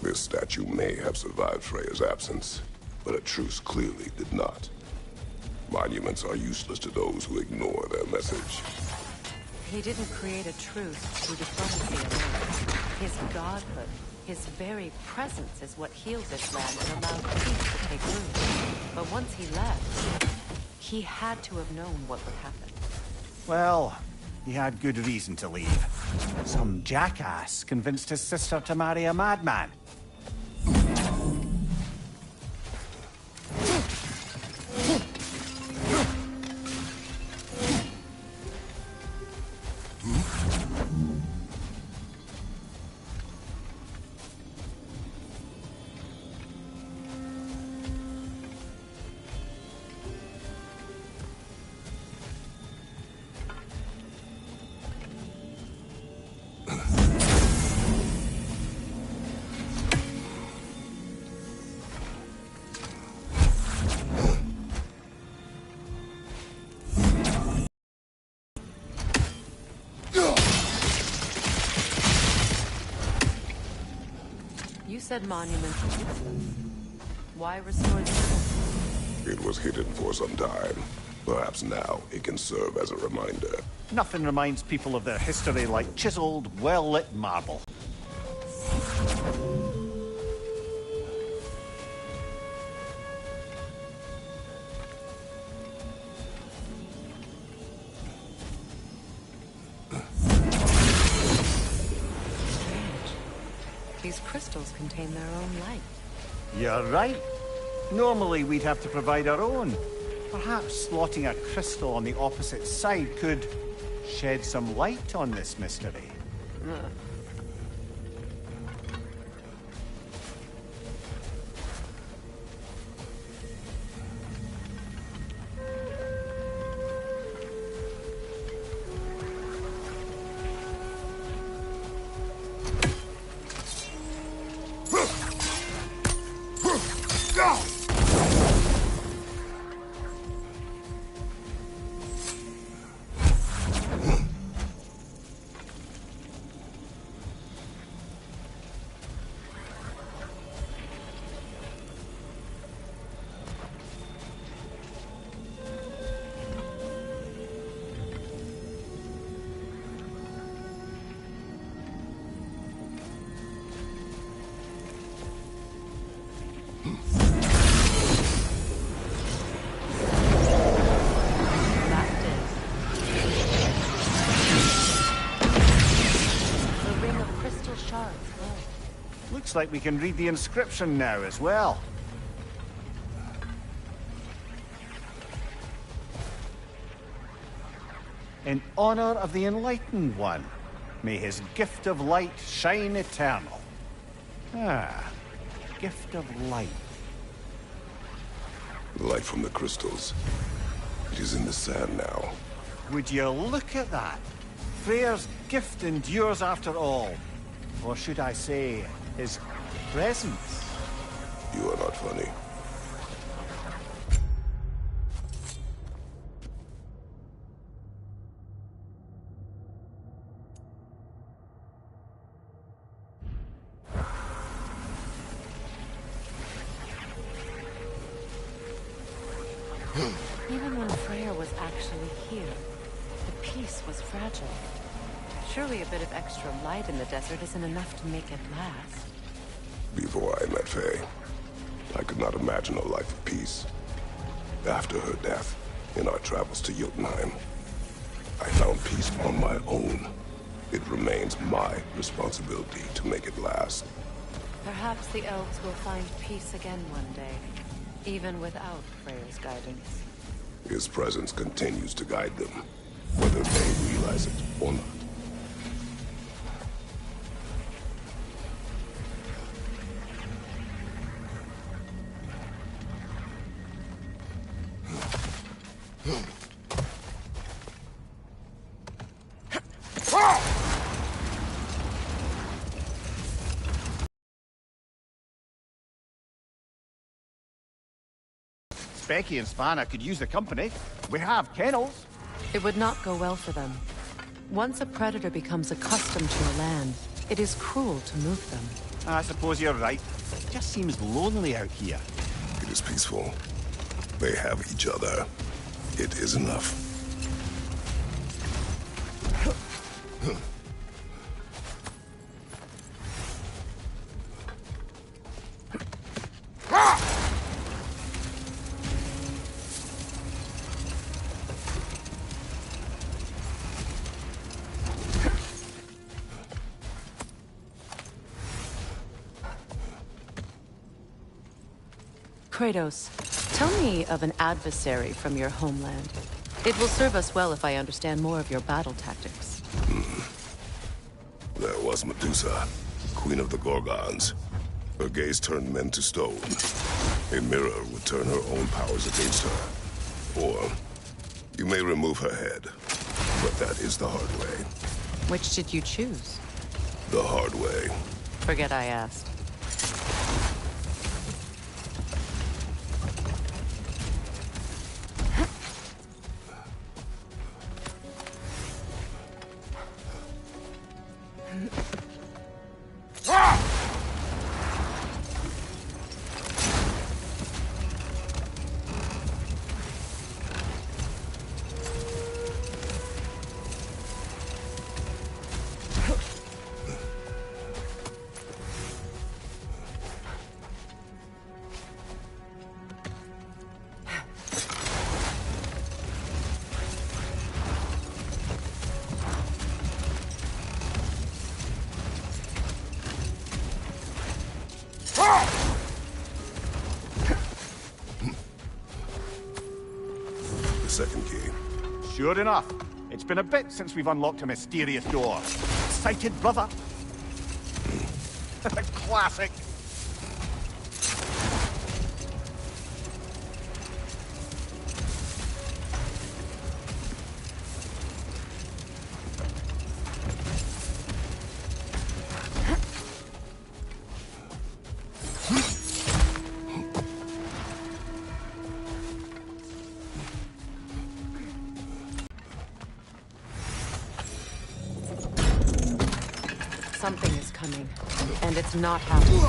This statue may have survived Freya's absence, but a truce clearly did not. Monuments are useless to those who ignore their message. He didn't create a truce through diplomacy alone. His godhood, his very presence is what healed this land and allowed peace to take root. But once he left, he had to have known what would happen. Well, he had good reason to leave. Some jackass convinced his sister to marry a madman. You said monuments are useless. Why restore them? It was hidden for some time. Perhaps now it can serve as a reminder. Nothing reminds people of their history like chiseled, well-lit marble. These crystals contain their own light. You're right. Normally we'd have to provide our own. Perhaps slotting a crystal on the opposite side could shed some light on this mystery. Looks like we can read the inscription now as well. In honor of the Enlightened One, may his gift of light shine eternal. Ah, gift of light. The light from the crystals. It is in the sand now. Would you look at that? Freyr's gift endures after all. Or should I say, his presence? You are not funny. Even when Freyr was actually here, the peace was fragile. Surely a bit of extra light in the desert isn't enough to make it last. Before I met Faye, I could not imagine a life of peace. After her death, in our travels to Jotunheim, I found peace on my own. It remains my responsibility to make it last. Perhaps the elves will find peace again one day, even without Freyr's guidance. His presence continues to guide them, whether they realize it or not. Becky and Spanner could use the company. We have kennels. It would not go well for them. Once a predator becomes accustomed to a land, it is cruel to move them. I suppose you're right. It just seems lonely out here. It is peaceful. They have each other. It is enough. Kratos, tell me of an adversary from your homeland. It will serve us well if I understand more of your battle tactics. There was Medusa, queen of the Gorgons. Her gaze turned men to stone. A mirror would turn her own powers against her. Or, you may remove her head, but that is the hard way. Which did you choose? The hard way. Forget I asked. Second key. Sure enough. It's been a bit since we've unlocked a mysterious door. Excited, brother? Classic. Something is coming, and it's not happening.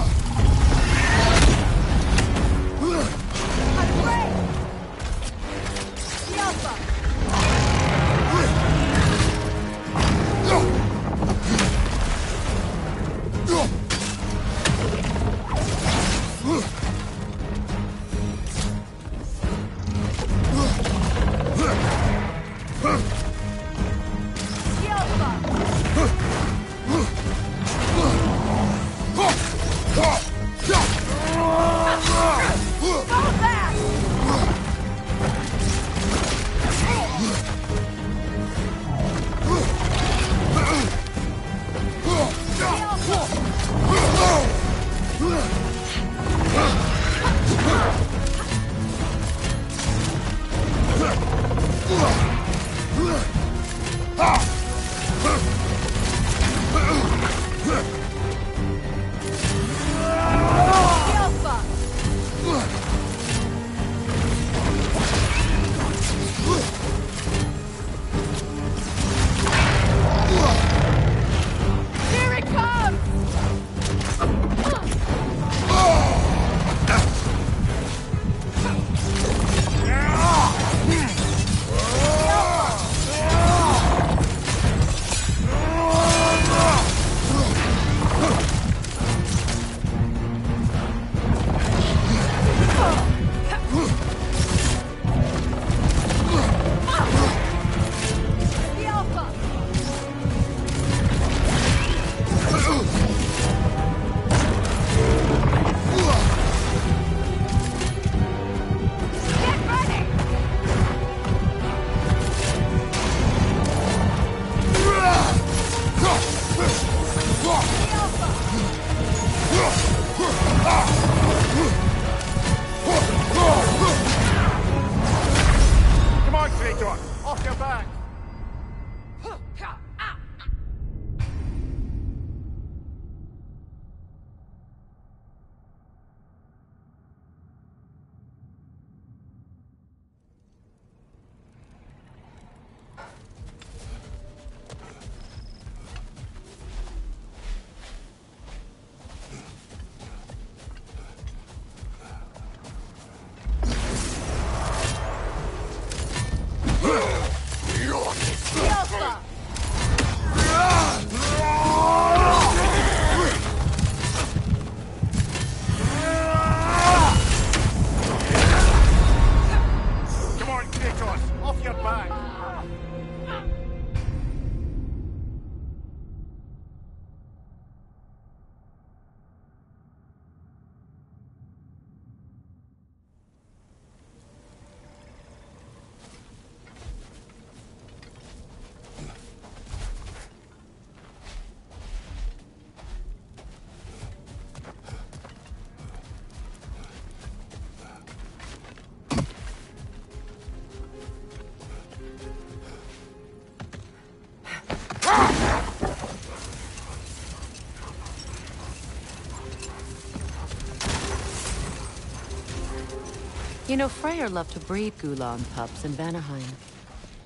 You know, Freyr loved to breed Gulan pups in Vanaheim.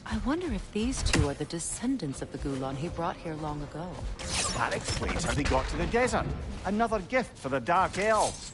I wonder if these two are the descendants of the Gulan he brought here long ago. That explains how they got to the desert. Another gift for the Dark Elves.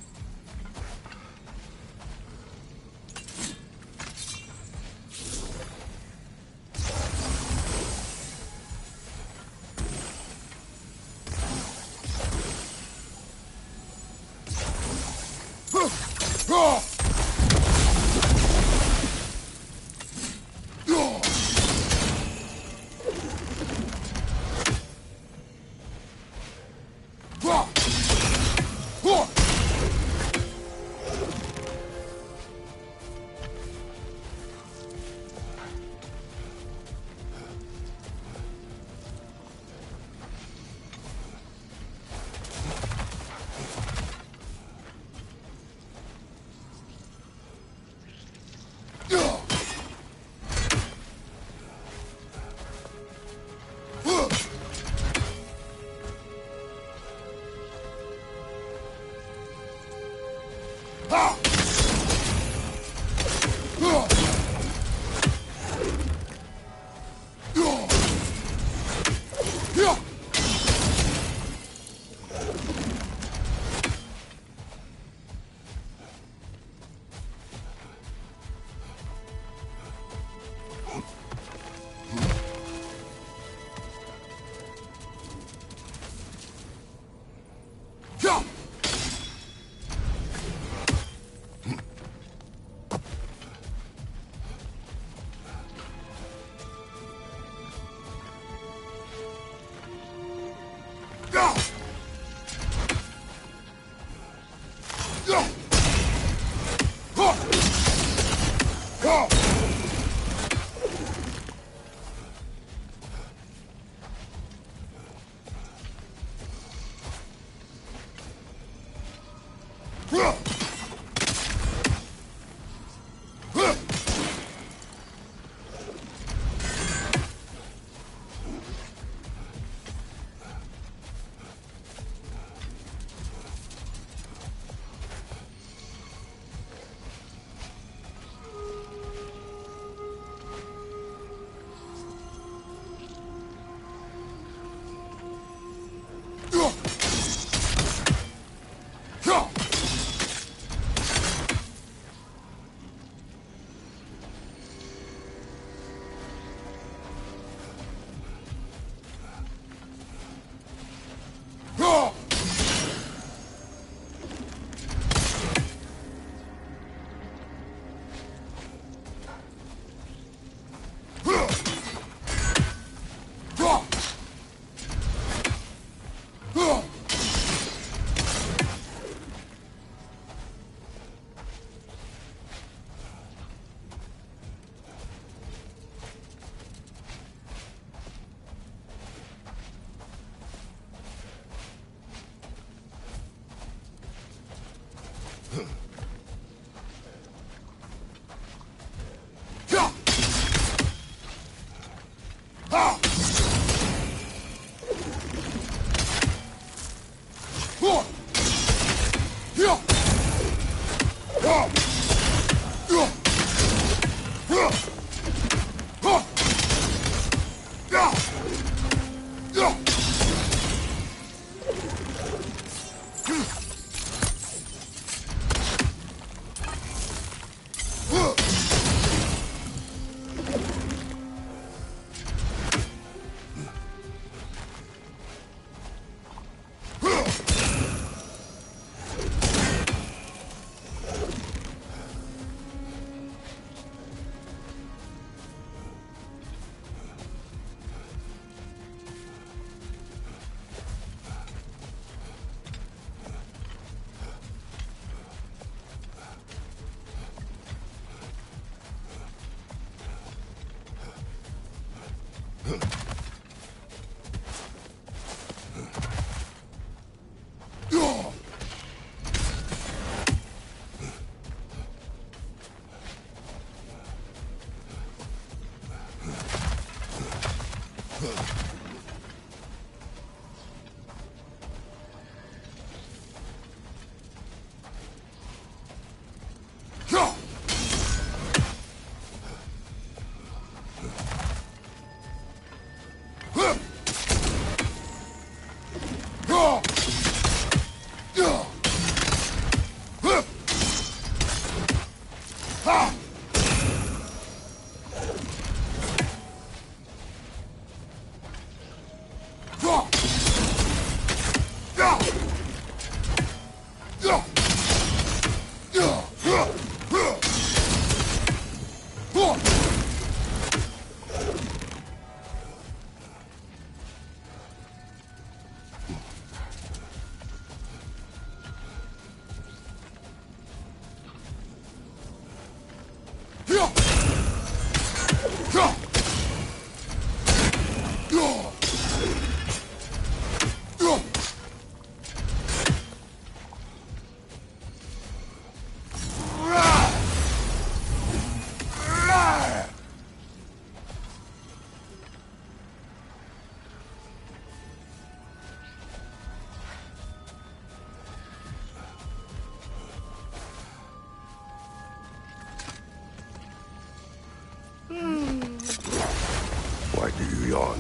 Why do you yawn?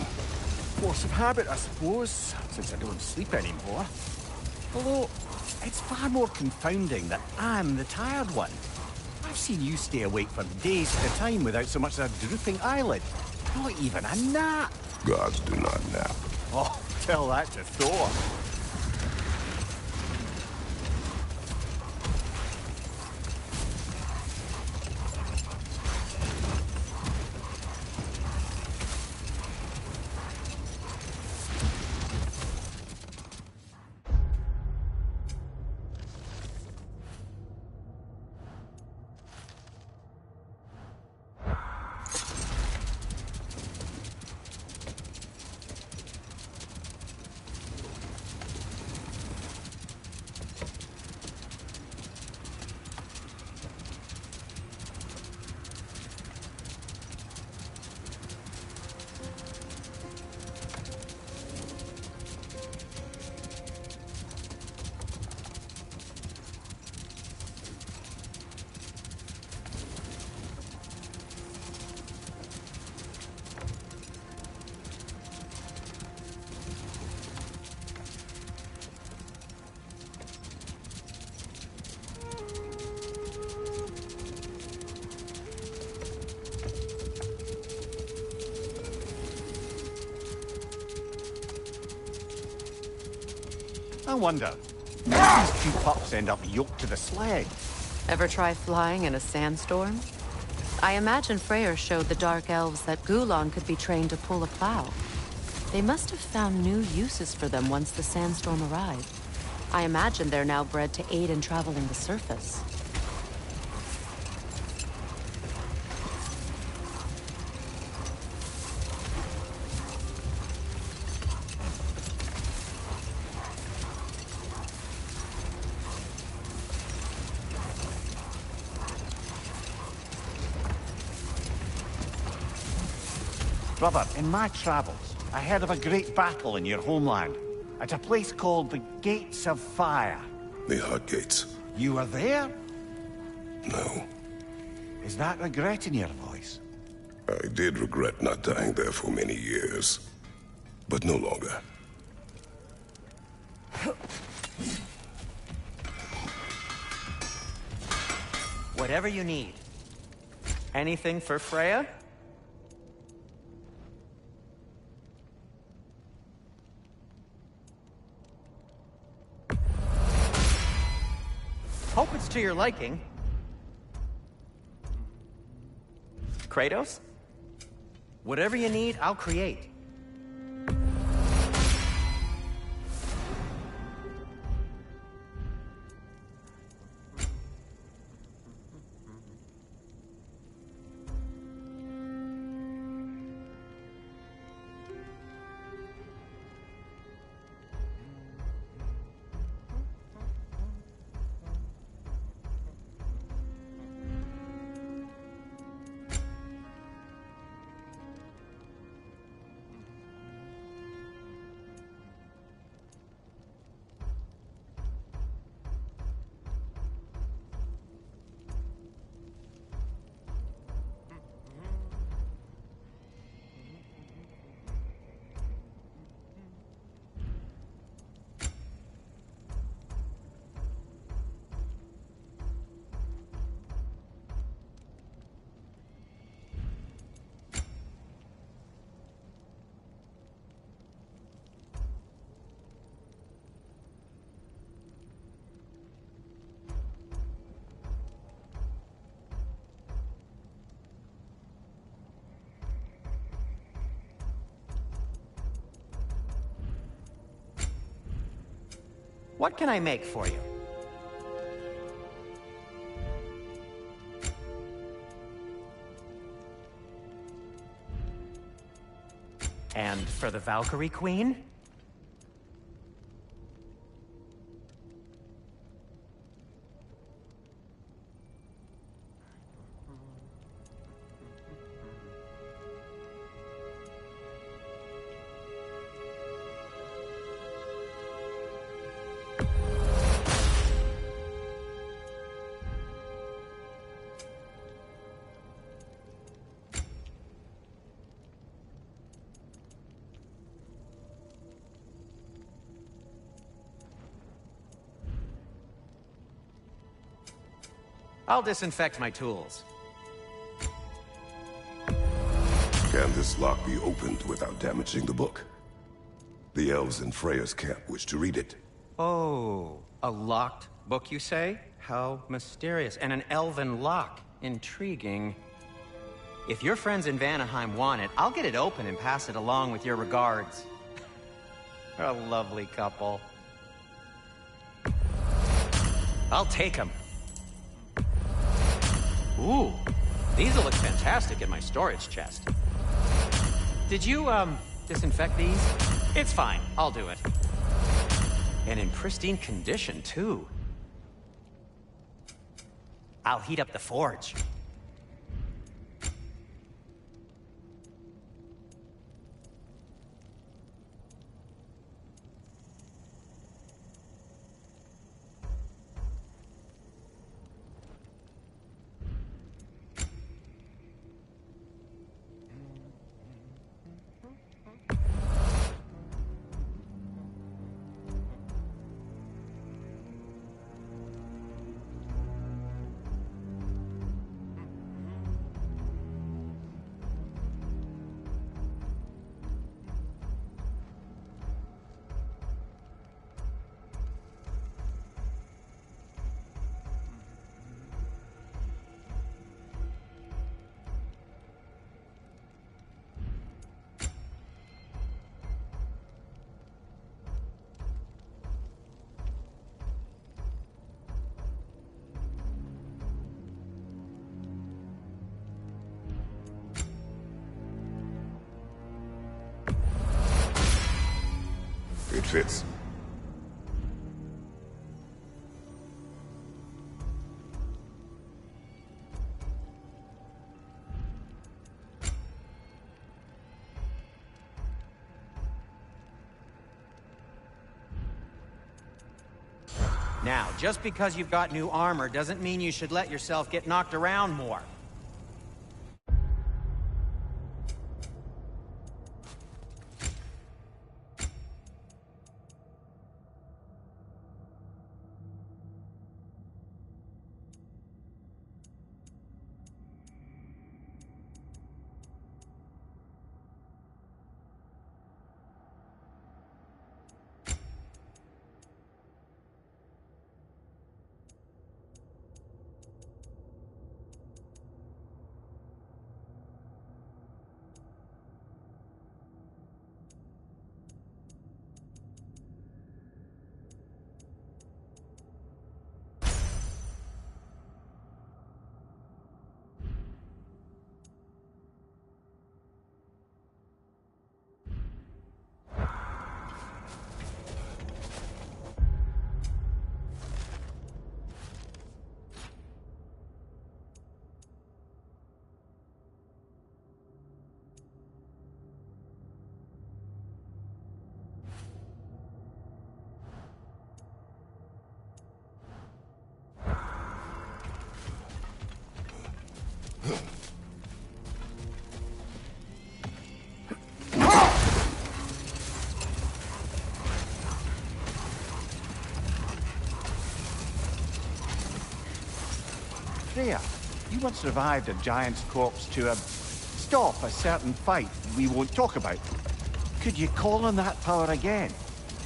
Force of habit, I suppose, since I don't sleep anymore. Although, it's far more confounding that I'm the tired one. I've seen you stay awake for days at a time without so much as a drooping eyelid. Not even a nap. Gods do not nap. Oh, tell that to Thor. I wonder, how these two pups end up yoked to the sled? Ever try flying in a sandstorm? I imagine Freyr showed the Dark Elves that Gulon could be trained to pull a plow. They must have found new uses for them once the sandstorm arrived. I imagine they're now bred to aid in traveling the surface. Brother, in my travels, I heard of a great battle in your homeland, at a place called the Gates of Fire. The Hut Gates. You were there? No. Is that regret in your voice? I did regret not dying there for many years. But no longer. Whatever you need. Anything for Freya? Hope it's to your liking. Kratos? Whatever you need, I'll create. What can I make for you? And for the Valkyrie Queen? I'll disinfect my tools. Can this lock be opened without damaging the book? The elves in Freya's camp wish to read it. Oh, a locked book, you say? How mysterious. And an elven lock. Intriguing. If your friends in Vanaheim want it, I'll get it open and pass it along with your regards. A lovely couple. I'll take them. Ooh, these'll look fantastic in my storage chest. Did you, disinfect these? It's fine, I'll do it. And in pristine condition, too. I'll heat up the forge. It fits. Now, just because you've got new armor doesn't mean you should let yourself get knocked around more. Freya, you once revived a giant's corpse to stop a certain fight we won't talk about. Could you call on that power again?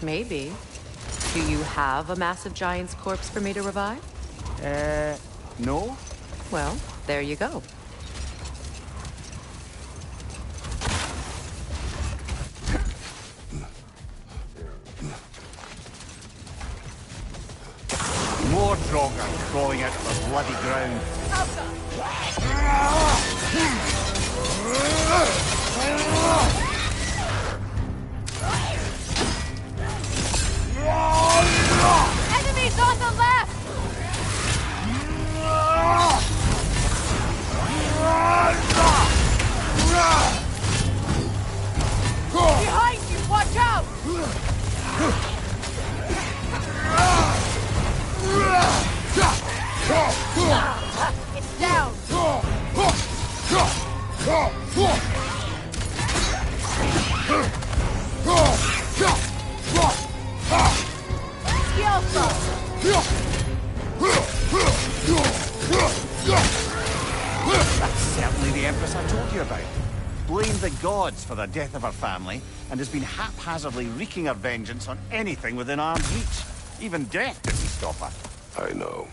Maybe. Do you have a massive giant's corpse for me to revive? No? Well, there you go. stronger, crawling out of the bloody ground. Enemies on the left! Behind you, watch out! It's down! That's certainly the Empress I told you about. Blamed the gods for the death of her family, and has been haphazardly wreaking her vengeance on anything within arm's reach. Even death didn't stop her. I know.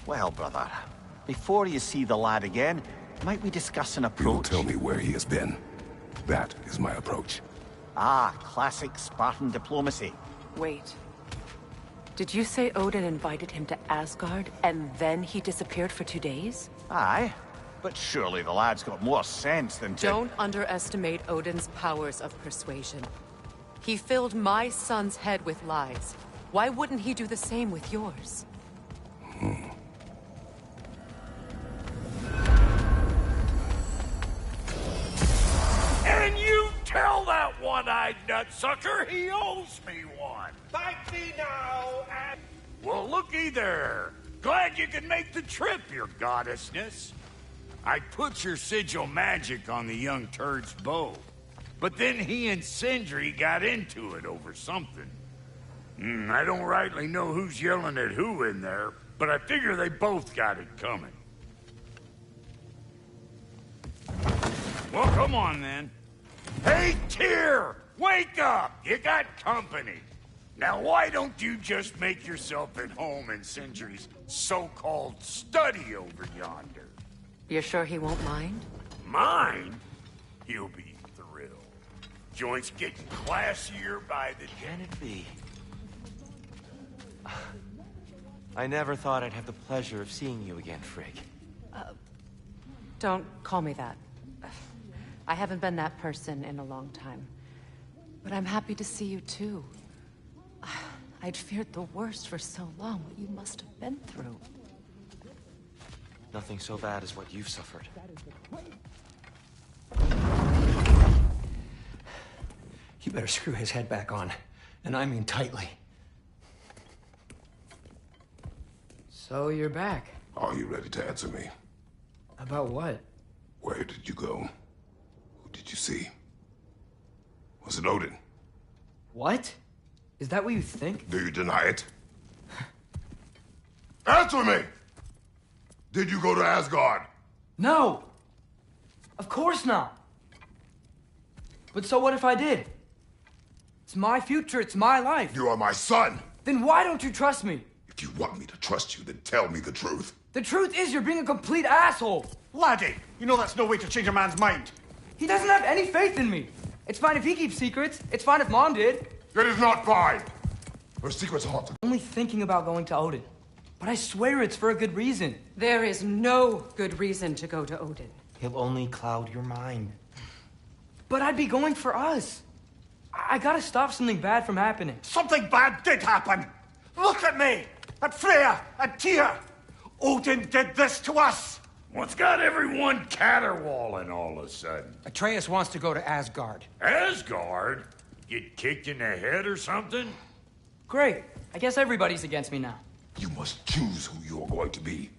Well, brother, before you see the lad again, might we discuss an approach? You'll tell me where he has been. That is my approach. Ah, classic Spartan diplomacy. Wait. Did you say Odin invited him to Asgard, and then he disappeared for 2 days? Aye, but surely the lad's got more sense than to... Don't underestimate Odin's powers of persuasion. He filled my son's head with lies. Why wouldn't he do the same with yours? And you tell that one-eyed nutsucker he owes me one. Fight me now, and... Well, looky there. Glad you can make the trip, your goddessness. I put your sigil magic on the young turd's bow. But then he and Sindri got into it over something. I don't rightly know who's yelling at who in there, but I figure they both got it coming. Well, come on then. Hey, Tyr! Wake up! You got company. Now, why don't you just make yourself at home in Sindri's so-called study over yonder? You're sure he won't mind? Mine? He'll be thrilled. Joint's getting classier by the day. Can it be? I never thought I'd have the pleasure of seeing you again, Frigg. Don't call me that. I haven't been that person in a long time. But I'm happy to see you too. I'd feared the worst for so long, what you must have been through. Nothing so bad as what you've suffered. You better screw his head back on. And I mean tightly. So you're back. Are you ready to answer me? About what? Where did you go? Who did you see? Was it Odin? What? Is that what you think? Do you deny it? Answer me! Did you go to Asgard? No! Of course not! But so what if I did? It's my future, it's my life. You are my son! Then why don't you trust me? If you want me to trust you, then tell me the truth. The truth is you're being a complete asshole! Laddie, you know that's no way to change a man's mind. He doesn't have any faith in me. It's fine if he keeps secrets. It's fine if Mom did. It is not fine! Her secret's hot. Only thinking about going to Odin. But I swear it's for a good reason. There is no good reason to go to Odin. He'll only cloud your mind. But I'd be going for us. I gotta stop something bad from happening. Something bad did happen. Look at me, at Freya, at Tyr. Odin did this to us. What's got everyone caterwauling all of a sudden? Atreus wants to go to Asgard. Asgard? Get kicked in the head or something? Great. I guess everybody's against me now. You must choose who you are going to be.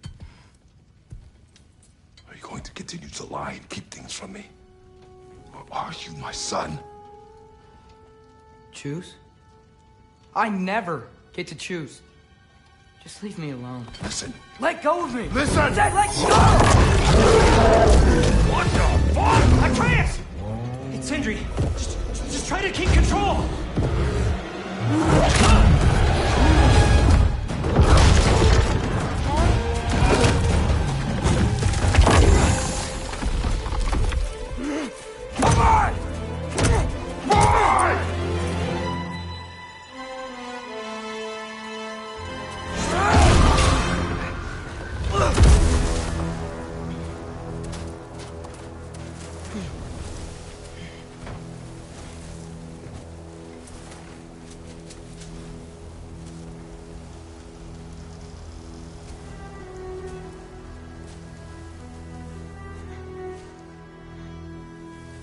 Are you going to continue to lie and keep things from me? Or are you my son? Choose? I never get to choose. Just leave me alone. Listen. Let go of me! Listen! I said let go! What the fuck? Atreus! It's Sindri. Just try to keep control! Come on! Boy!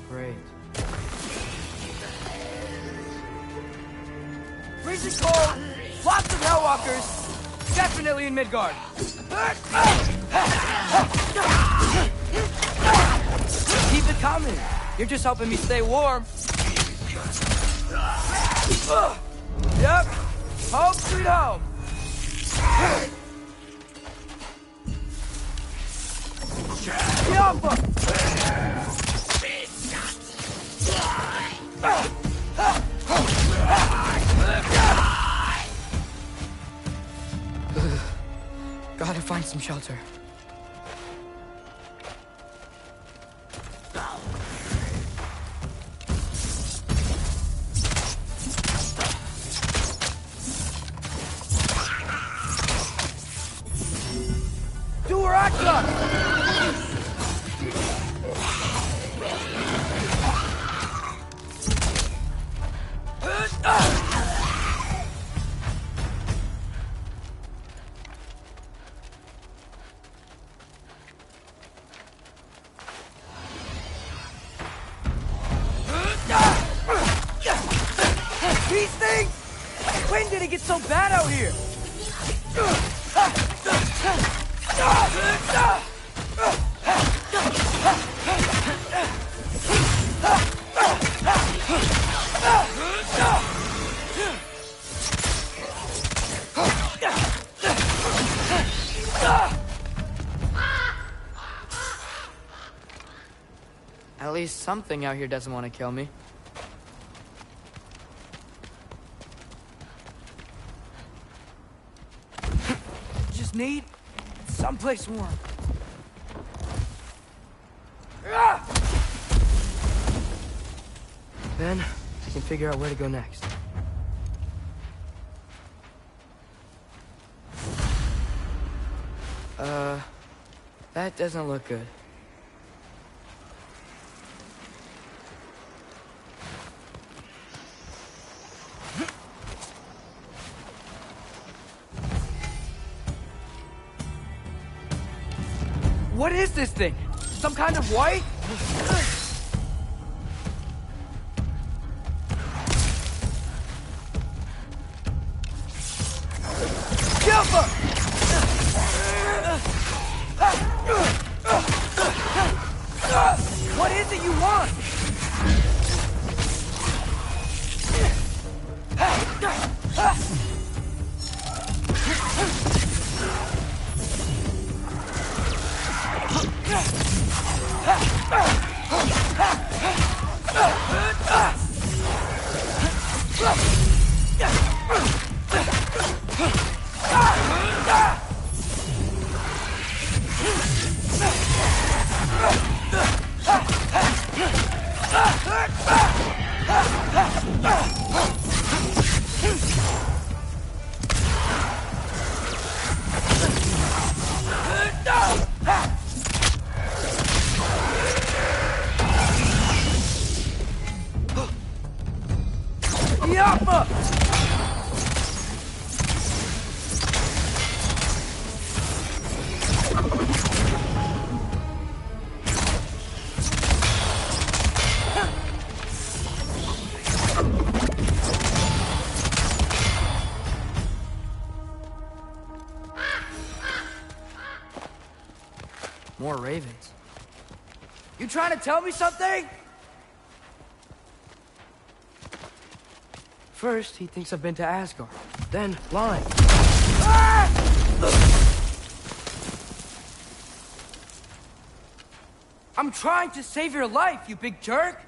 Great. Freezing cold! Lots of Hellwalkers! Definitely in Midgard! Keep it coming! You're just helping me stay warm. Yep. Home sweet home. Gotta find some shelter. Do where I come! These things! When did it get so bad out here? At least something out here doesn't want to kill me. Just need someplace warm. Then I can figure out where to go next. That doesn't look good. What is this thing? Some kind of white? Jumper! What is it you want? More ravens. You trying to tell me something? First, he thinks I've been to Asgard. Then, lying. Ah! I'm trying to save your life, you big jerk!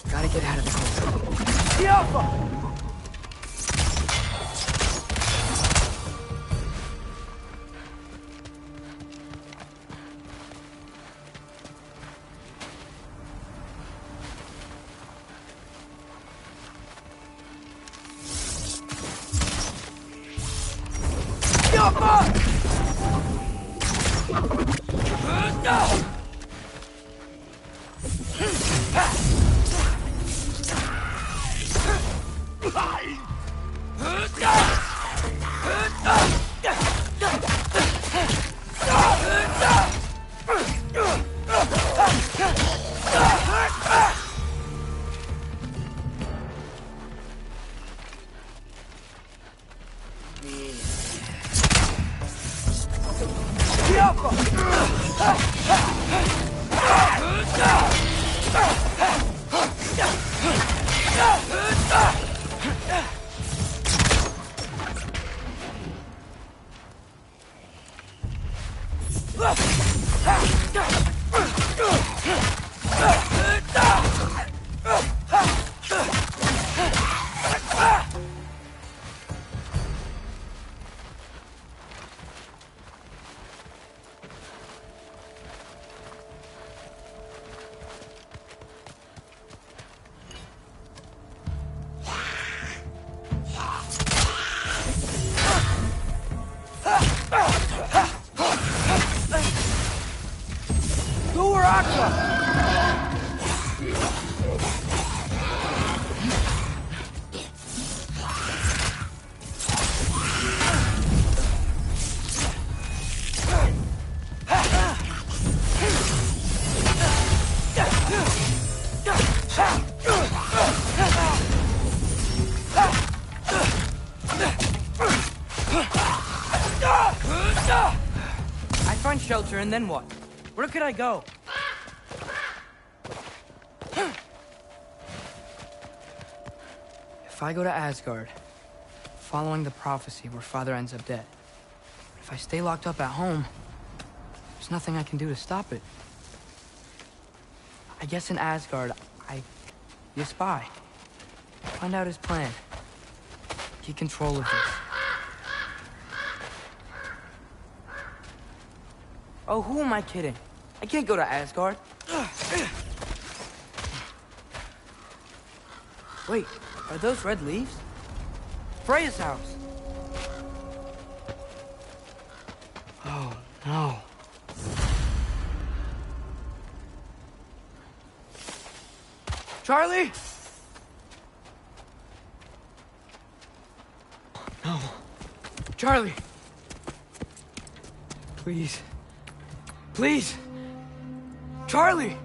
Gotta get out of the Alpha! shelter, and then what? Where could I go? If I go to Asgard, following the prophecy where Father ends up dead. If I stay locked up at home, there's nothing I can do to stop it. I guess in Asgard, I be a spy. Find out his plan. Get control of this. Oh, who am I kidding? I can't go to Asgard. Wait, are those red leaves? Freya's house. Oh, no. Charlie! No. Charlie! Please. Please! Charlie!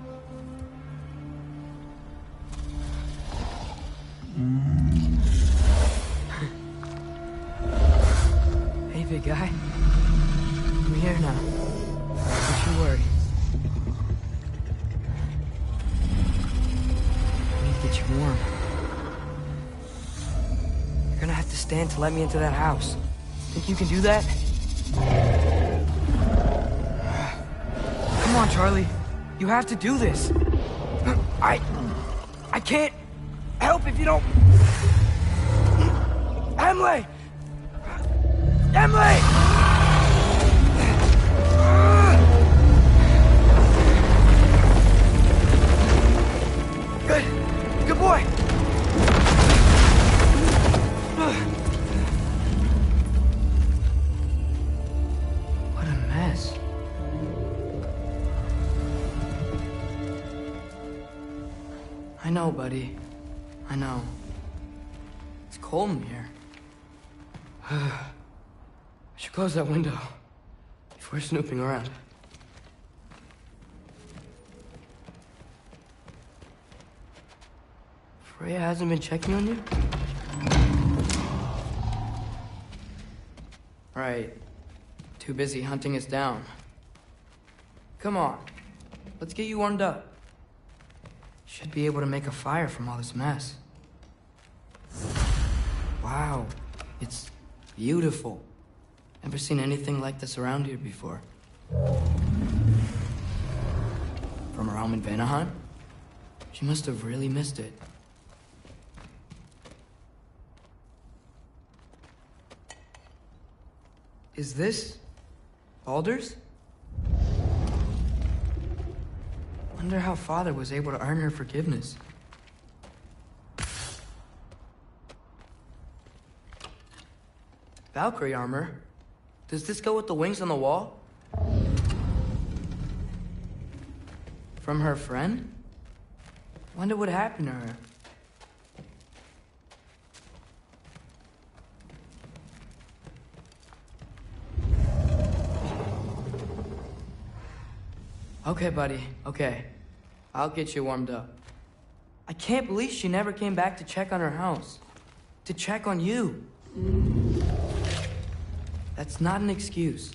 Hey, big guy. I'm here now. Don't you worry. I need to get you warm. You're gonna have to stand to let me into that house. Think you can do that? Come on, Charlie. You have to do this. I can't help if you don't... Emily! Emily! Good boy. What a mess. I know, buddy. I know. It's cold in here. I should close that window before snooping around. Freya hasn't been checking on you? Right. Too busy hunting us down. Come on. Let's get you warmed up. Should be able to make a fire from all this mess. Wow. It's beautiful. Never seen anything like this around here before. From her home in Vanaheim? She must have really missed it. Is this Baldur's? Wonder how Father was able to earn her forgiveness. Valkyrie armor? Does this go with the wings on the wall? From her friend? Wonder what happened to her. Okay, buddy, okay. I'll get you warmed up. I can't believe she never came back to check on her house. To check on you. That's not an excuse.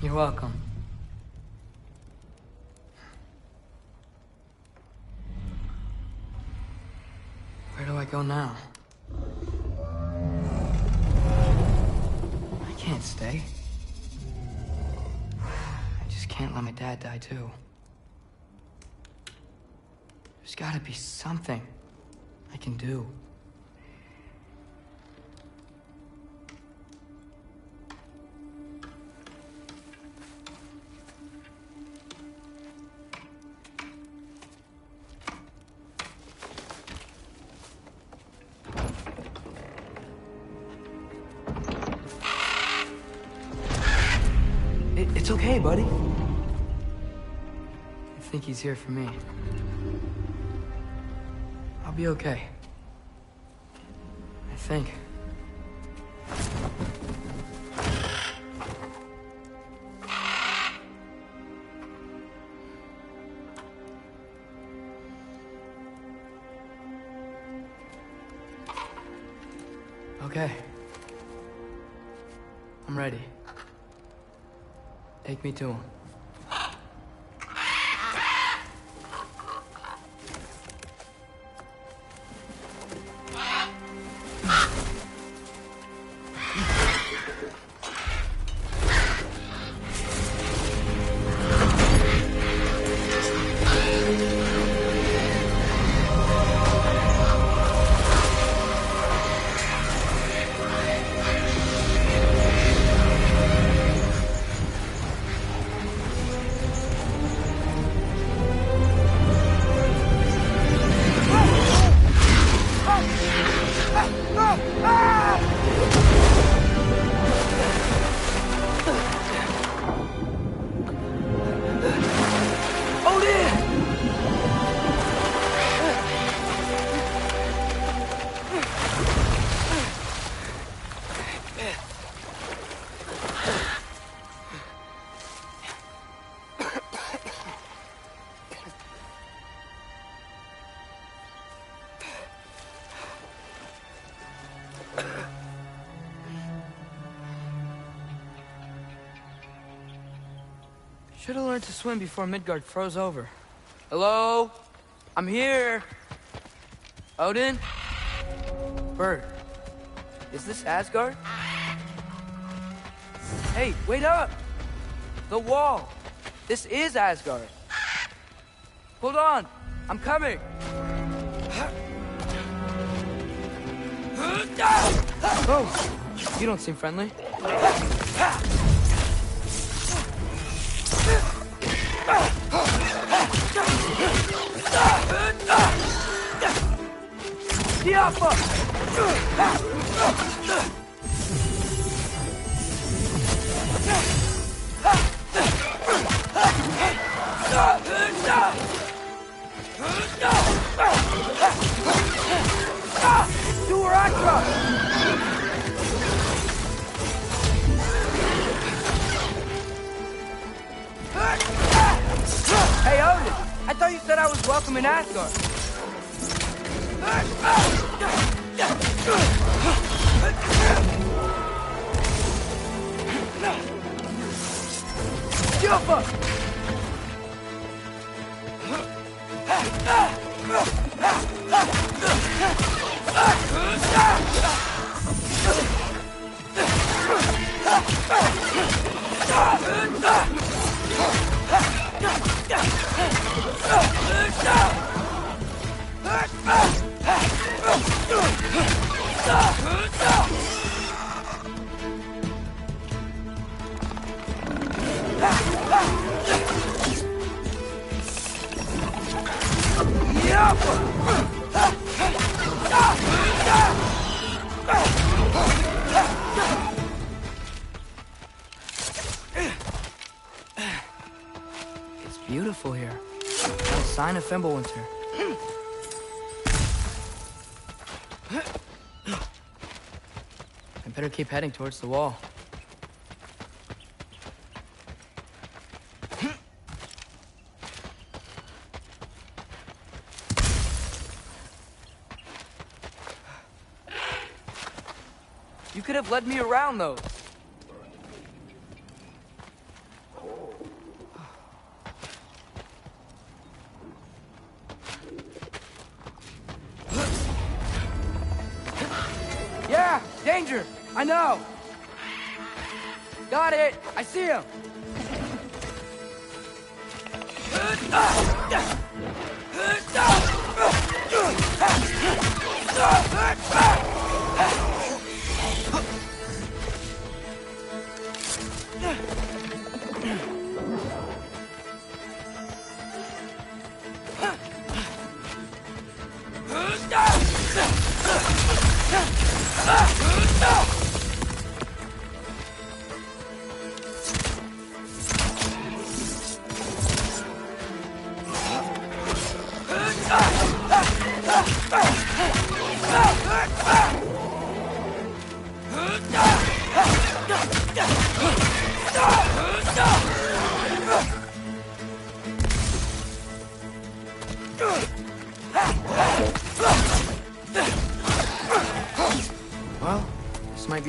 You're welcome. Where do I go now? I can't stay. I just can't let my dad die too. There's gotta be something I can do. It's okay, buddy. I think he's here for me. be okay. I think. Okay. I'm ready. Take me to him. Should have learned to swim before Midgard froze over. Hello? I'm here. Odin? Bird. Is this Asgard? Hey, wait up! The wall! This is Asgard. Hold on! I'm coming! Oh! You don't seem friendly. Do where I trust! Hey, Odin! I thought you said I was welcome in Asgard. Jump up! It's beautiful here. Not a sign of Fimbulwinter. I better keep heading towards the wall. You could have led me around, though. Yeah, danger! I know! Got it! I see him!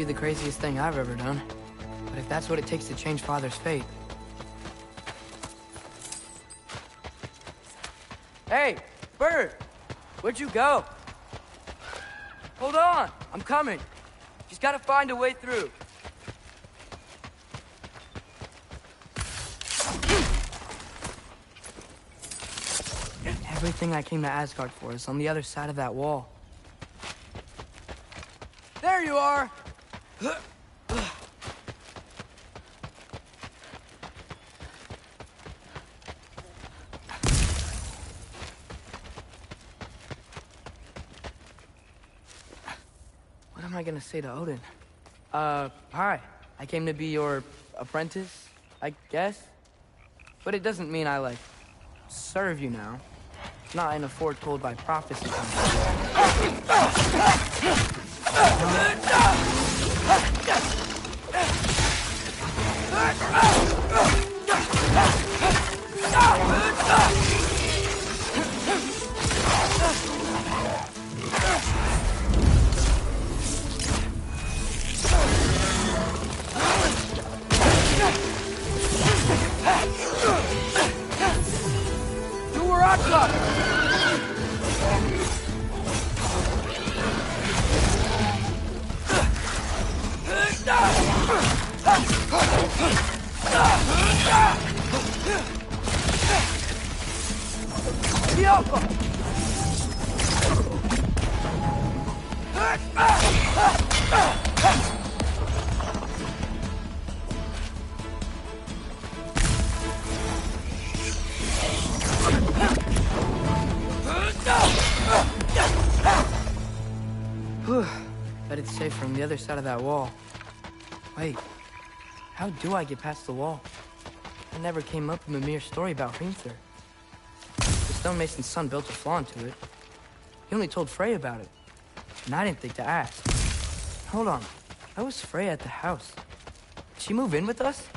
the craziest thing I've ever done. But if that's what it takes to change Father's fate... Hey, Bird! Where'd you go? Hold on! I'm coming! Just gotta find a way through. Everything I came to Asgard for is on the other side of that wall. There you are! What am I gonna say to Odin? Hi. I came to be your apprentice, I guess? But it doesn't mean I, like, serve you now. Not in a foretold by prophecy. Bet it's safe from the other side of that wall. Wait, how do I get past the wall? That never came up in the mere story about Hrimthur. The stonemason's son built a flaw into it. He only told Frey about it, and I didn't think to ask. Hold on, how was Frey at the house? Did she move in with us?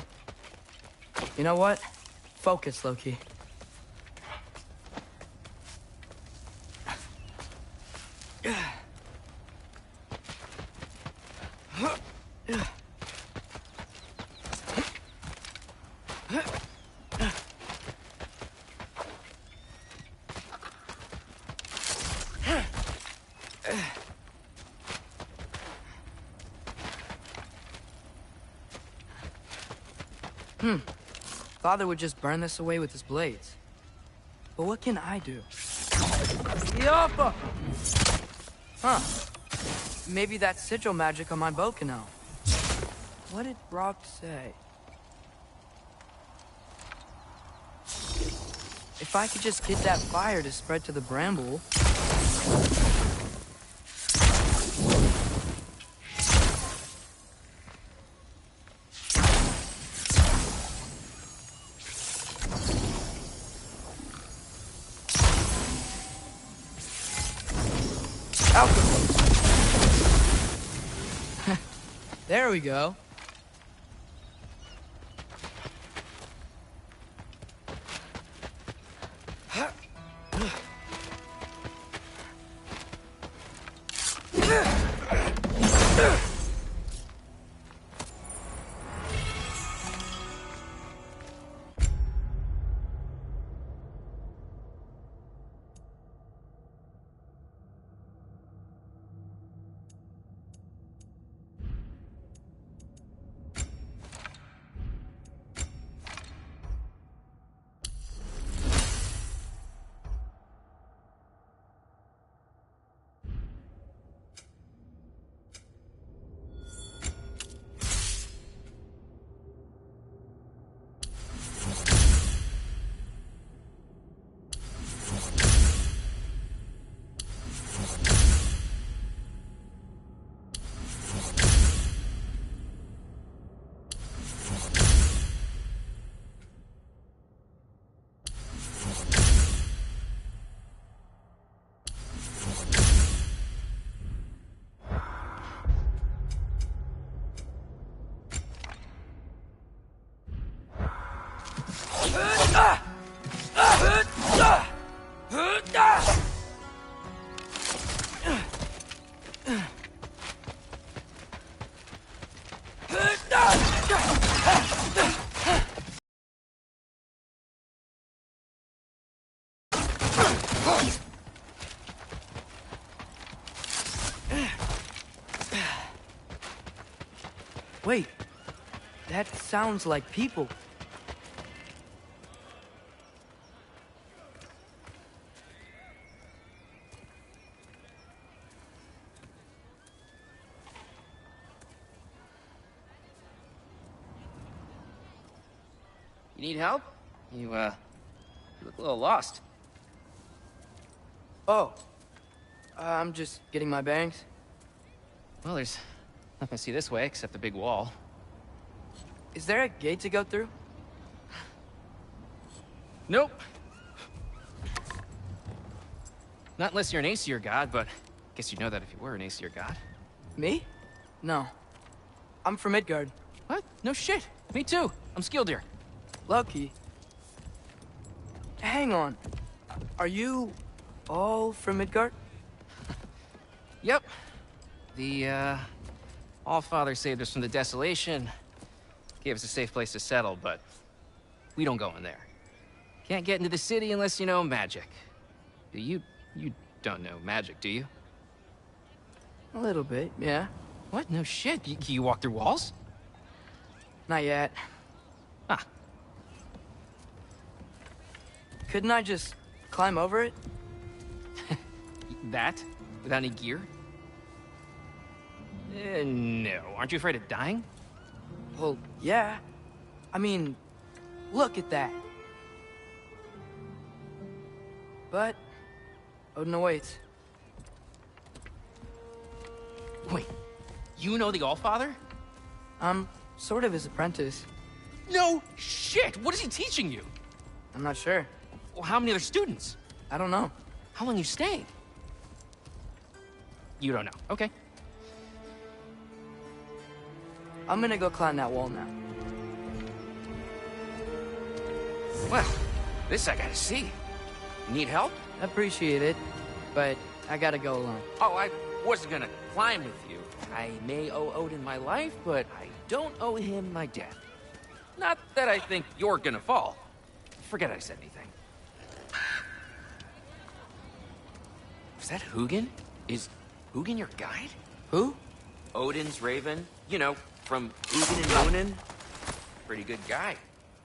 You know what? Focus, Loki. Father would just burn this away with his blades. But what can I do? Yappa! Huh. Maybe that sigil magic on my bow can help. What did Brock say? If I could just get that fire to spread to the bramble... There we go. That sounds like people. You need help? You look a little lost. Oh. I'm just getting my bearings. Well, there's nothing to see this way except the big wall. Is there a gate to go through? Nope. Not unless you're an Aesir god, but I guess you'd know that if you were an Aesir god. Me? No. I'm from Midgard. What? No shit. Me too. I'm Skildir. Lucky. Hang on. Are you all from Midgard? Yep. The, Allfather saved us from the desolation. Gave us a safe place to settle, but we don't go in there. Can't get into the city unless you know magic. You don't know magic, do you? A little bit, yeah. What? No shit. You walk through walls? Not yet. Ah. Couldn't I just climb over it? That? Without any gear? No. Aren't you afraid of dying? Well, yeah. I mean, look at that. But Odin awaits. Wait, you know the Allfather? I'm sort of his apprentice. No shit! What is he teaching you? I'm not sure. Well, how many other students? I don't know. How long you staying? You don't know. Okay. I'm gonna go climb that wall now. Well, this I gotta see. Need help? Appreciate it, but I gotta go alone. Oh, I wasn't gonna climb with you. I may owe Odin my life, but I don't owe him my death. Not that I think you're gonna fall. Forget I said anything. Was that Hugin? Is Hugin your guide? Who? Odin's raven. You know, from Hugin and Munin. Pretty good guy.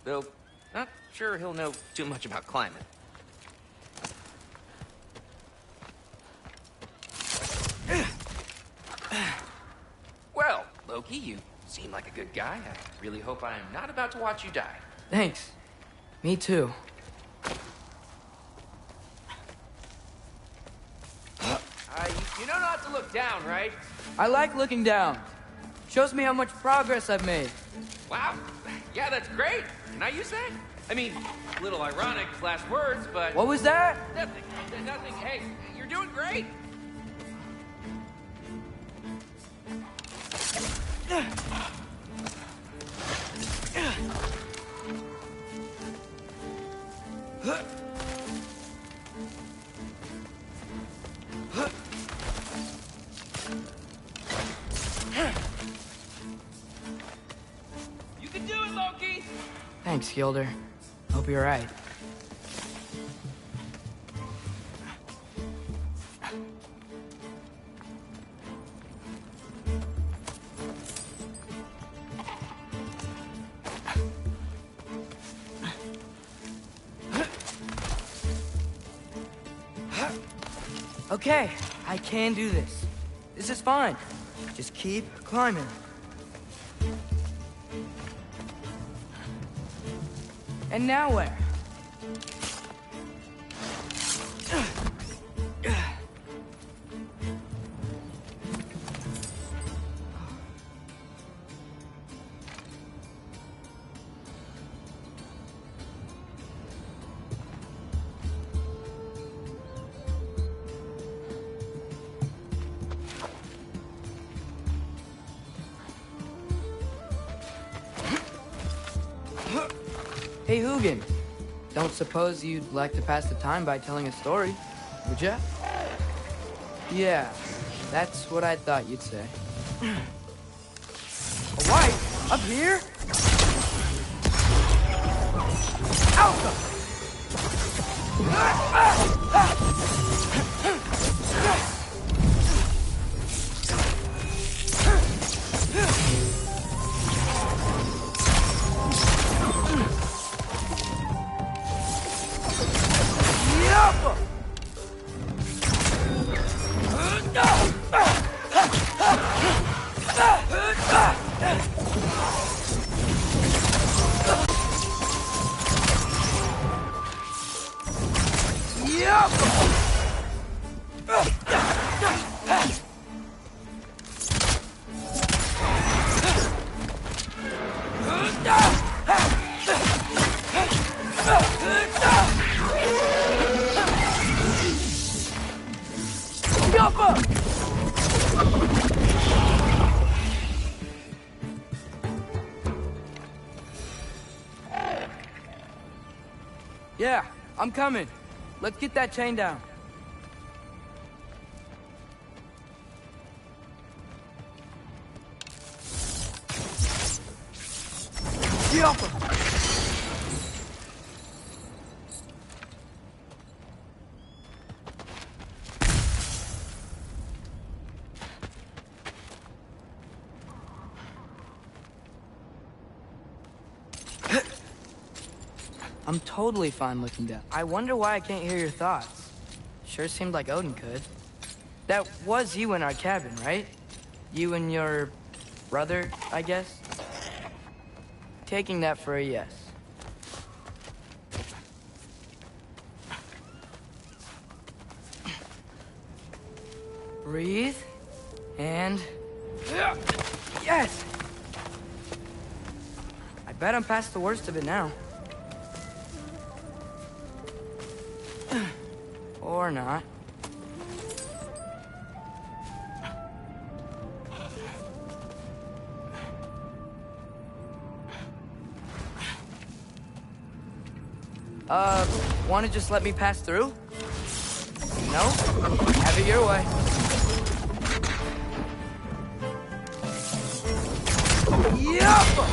Though, not sure he'll know too much about climbing. Well, Loki, you seem like a good guy. I really hope I'm not about to watch you die. Thanks. Me too. You know not to look down, right? I like looking down. Shows me how much progress I've made. Wow. Yeah, that's great. Can I use that? I mean, a little ironic, last words, but... What was that? Nothing. Nothing. Hey, you're doing great. You can do it, Loki! Thanks, Gilder. Hope you're right. Okay, I can do this. This is fine. Just keep climbing. And now where? Hey, Hugin. Don't suppose you'd like to pass the time by telling a story, would ya? Yeah, that's what I thought you'd say. A wife? Up here? Alpha! Yeah, I'm coming. Let's get that chain down. I'm totally fine looking down. I wonder why I can't hear your thoughts. Sure seemed like Odin could. That was you in our cabin, right? You and your brother, I guess? Taking that for a yes. Breathe, and... Yes! I bet I'm past the worst of it now. Or not. Wanna just let me pass through? No? Have it your way. Yup!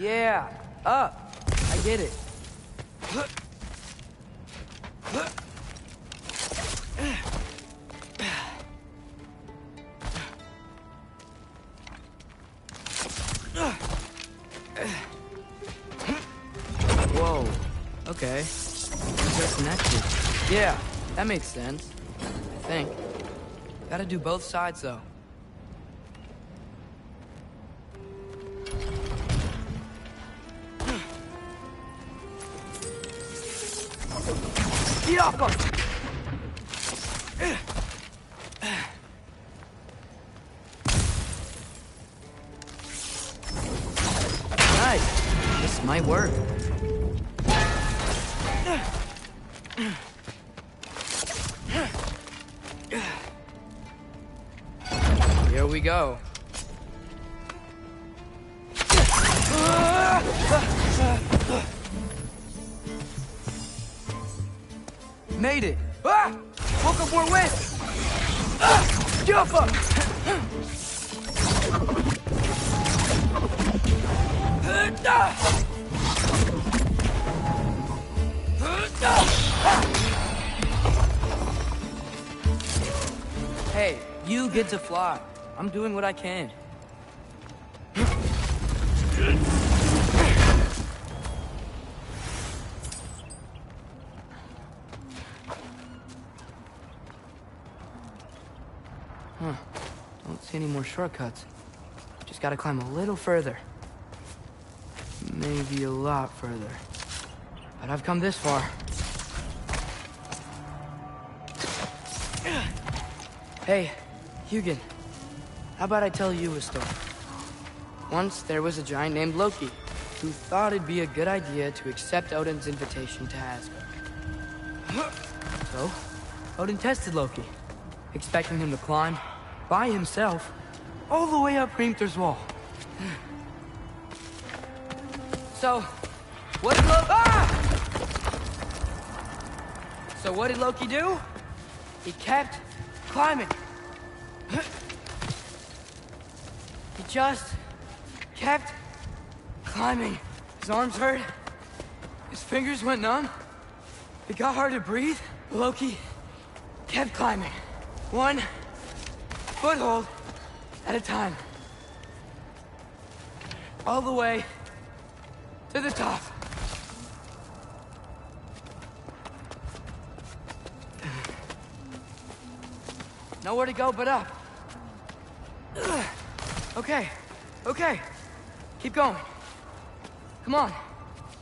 Yeah, up. I get it. Whoa. Okay. They're connected. Yeah, that makes sense. I think. Gotta do both sides, though. Nice. This might work. Here we go. Made it! Ah! Woke up more wind! Ah! Jump up! Hey, you get to fly. I'm doing what I can. Huh. Don't see any more shortcuts. Just gotta climb a little further. Maybe a lot further. But I've come this far. Hey, Hugin. How about I tell you a story? Once there was a giant named Loki who thought it'd be a good idea to accept Odin's invitation to Asgard. So, Odin tested Loki, expecting him to climb, by himself, all the way up Hrimthur's wall. So, what did Loki do? He kept climbing. He just kept climbing. His arms hurt. His fingers went numb. It got hard to breathe. Loki kept climbing. One foothold at a time. All the way to the top. Nowhere to go but up. Okay, okay. Keep going. Come on.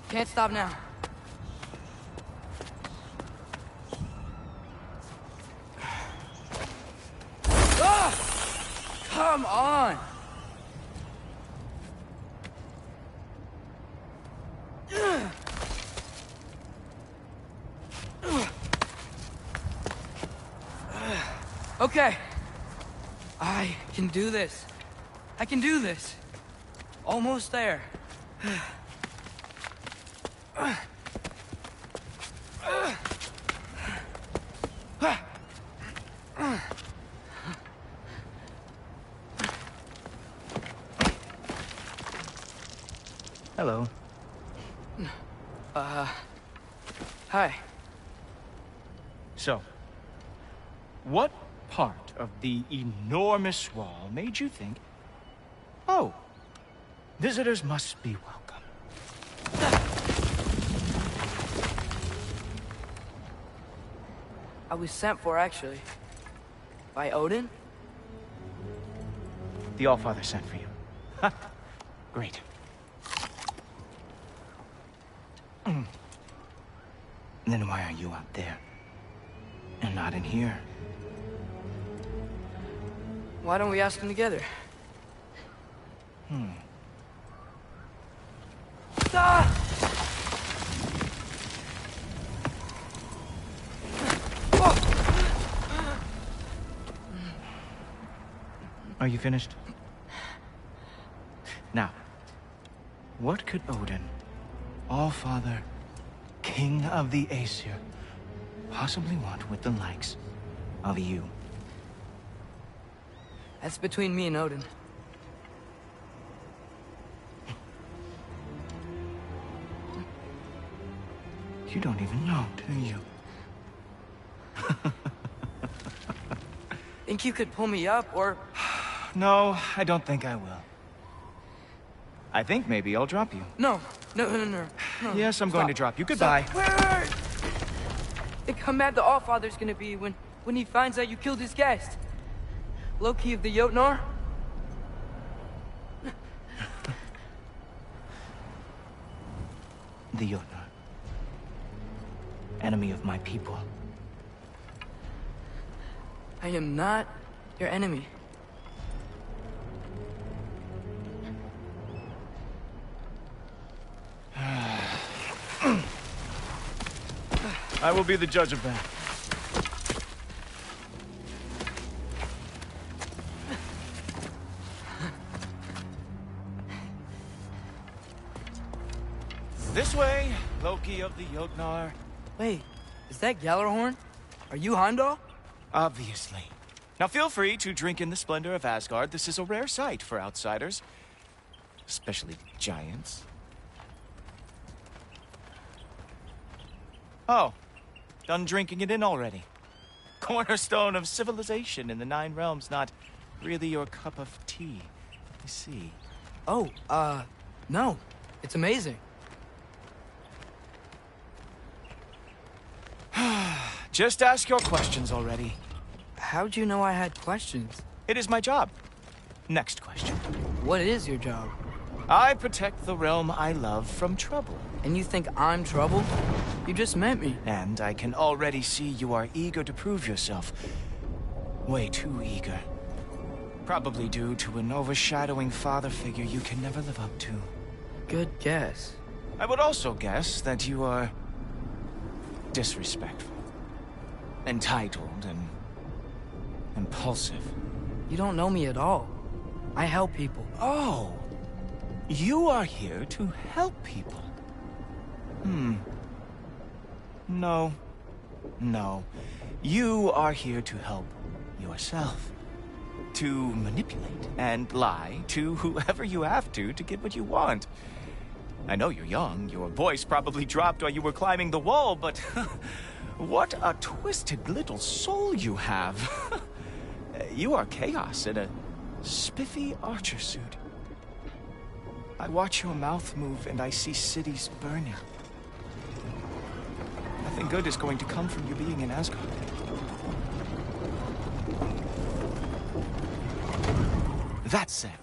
Can't stop now. Come on! Okay. I can do this. I can do this. Almost there. Hello. Hi. So, what part of the enormous wall made you think, oh, visitors must be welcome? I was sent for, actually. By Odin? The Allfather sent for you. Ha! Great. Then why are you out there? And not in here? Why don't we ask them together? Ah! Are you finished? Now, what could Odin, Allfather, King of the Aesir, possibly want with the likes of you? That's between me and Odin. You don't even know, do you? Think you could pull me up, or... No, I don't think I will. I think maybe I'll drop you. No. Yes, I'm going to drop you. Goodbye. Wait. Think how mad the Allfather's gonna be when he finds out you killed his guest. Loki of the Jotnar? The Jotnar. Enemy of my people. I am not your enemy. I will be the judge of that. This way, Loki of the Jotnar. Wait, is that Gjallarhorn? Are you Heimdall? Obviously. Now feel free to drink in the splendor of Asgard. This is a rare sight for outsiders. Especially giants. Oh, done drinking it in already. Cornerstone of civilization in the Nine Realms, not really your cup of tea, I see. Oh, no. It's amazing. Just ask your questions already. How'd you know I had questions? It is my job. Next question. What is your job? I protect the realm I love from trouble. And you think I'm trouble? You just met me. And I can already see you are eager to prove yourself. Way too eager. Probably due to an overshadowing father figure you can never live up to. Good guess. I would also guess that you are disrespectful. entitled and impulsive. You don't know me at all. I help people. Oh, you are here to help people. No. You are here to help yourself. To manipulate and lie to whoever you have to get what you want. I know you're young, your voice probably dropped while you were climbing the wall, but what a twisted little soul you have. You are chaos in a spiffy archer suit. I watch your mouth move and I see cities burning. Nothing good is going to come from you being in Asgard. That said,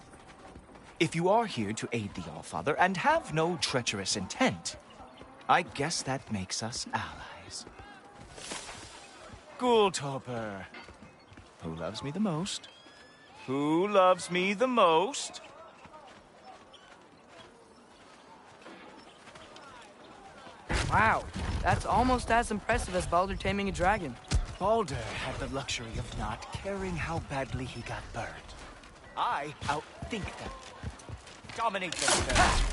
if you are here to aid the Allfather and have no treacherous intent, I guess that makes us allies. Ghoultoper. Who loves me the most? Who loves me the most? Wow, that's almost as impressive as Baldur taming a dragon. Baldur had the luxury of not caring how badly he got burned. I outthink them. Dominate them elsewhere.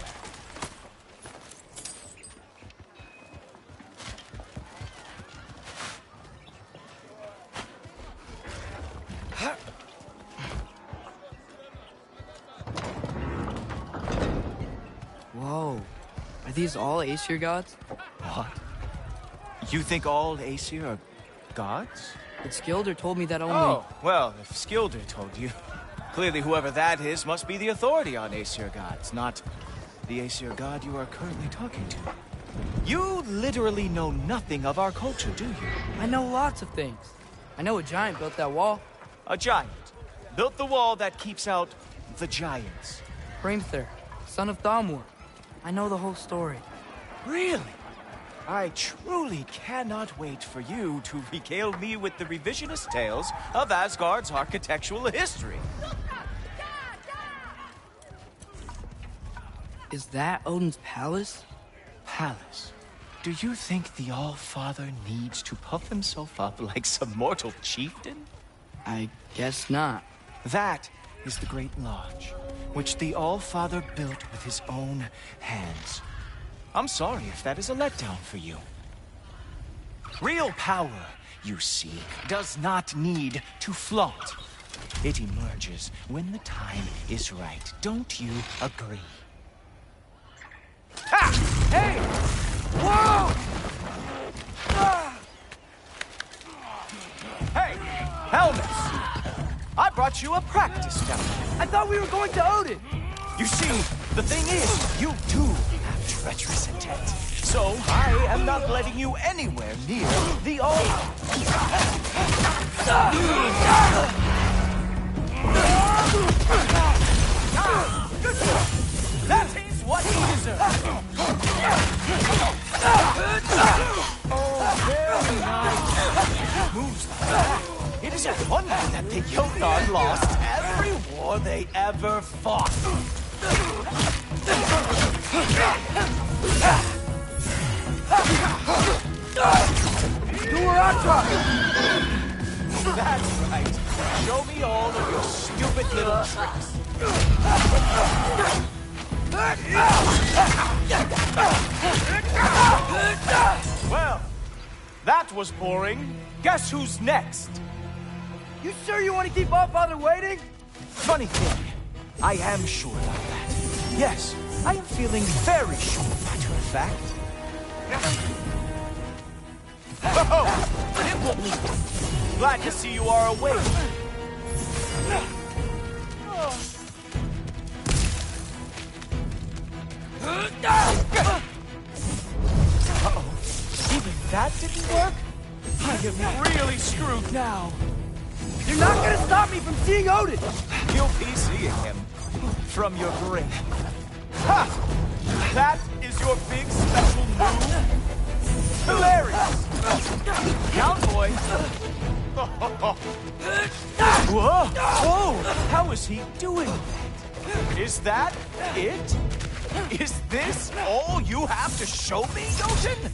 Whoa. Are these all Aesir gods? What? You think all Aesir are gods? But Skilder told me that only... Oh, well, if Skilder told you, clearly whoever that is must be the authority on Aesir gods, not the Aesir god you are currently talking to. You literally know nothing of our culture, do you? I know lots of things. I know a giant built that wall. A giant built the wall that keeps out the giants. Hrimthur, son of Thamur. I know the whole story. Really? I truly cannot wait for you to regale me with the revisionist tales of Asgard's architectural history. Is that Odin's palace? Palace? Do you think the All-Father needs to puff himself up like some mortal chieftain? I guess not. That is the Great Lodge, which the All-Father built with his own hands. I'm sorry if that is a letdown for you. Real power, you see, does not need to flaunt. It emerges when the time is right. Don't you agree? Ha! Hey! Whoa! Hey, Helmus! I brought you a practice down. I thought we were going to Odin! You see, the thing is, you too have treacherous intent. So, I am not letting you anywhere near the That is what he deserves! Oh, very nice. Moves like that. It is a wonder that the Jotnar lost every war they ever fought. That's right. Show me all of your stupid little tricks. Well, that was boring. Guess who's next? You sure you want to keep All-Father waiting? Funny thing, I am sure about that. Yes, I am feeling very sure, matter of fact. Oh, it will be. Glad to see you are awake. Uh-oh, even that didn't work? I am really screwed now. You're not gonna stop me from seeing Odin! You'll be seeing him from your brain. Ha! That is your big special move? Hilarious! Cowboy! Whoa! Whoa! How is he doing that? Is that it? Is this all you have to show me, Jotun?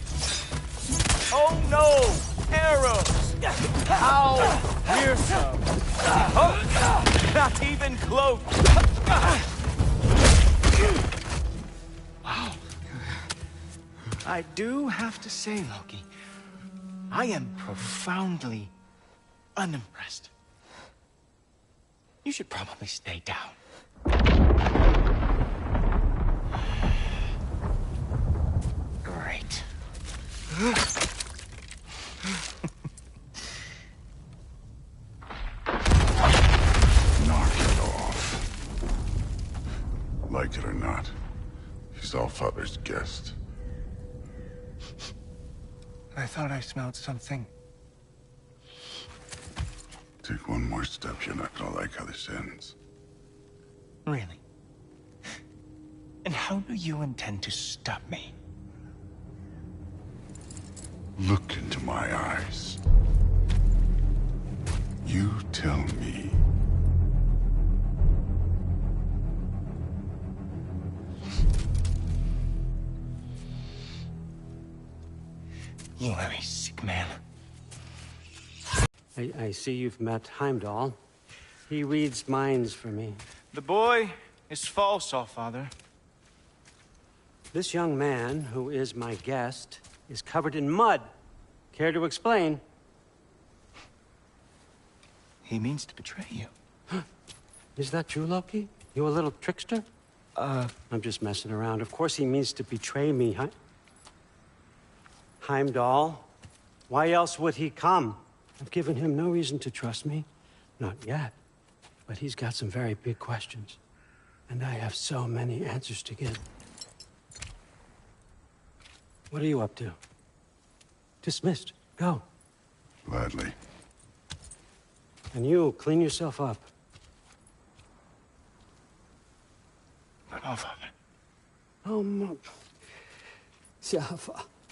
Oh no! Arrows! How fearsome! Oh, not even close! Wow. I do have to say, Loki, I am profoundly unimpressed. You should probably stay down. Great. Knock it off. Like it or not, he's Allfather's guest. I thought I smelled something. Take one more step, you're not gonna like how this ends. Really? And how do you intend to stop me? Look into my eyes. You tell me. You are a sick man. I see you've met Heimdall. He reads minds for me. The boy is false, Allfather. This young man, who is my guest, is covered in mud. Care to explain? He means to betray you. Is that true, Loki? You a little trickster? I'm just messing around. Of course he means to betray me, huh? Heimdall? Why else would he come? I've given him no reason to trust me. Not yet. But he's got some very big questions. And I have so many answers to give. What are you up to? Dismissed. Go. Gladly. And you, clean yourself up. But Allfather. Oh, no.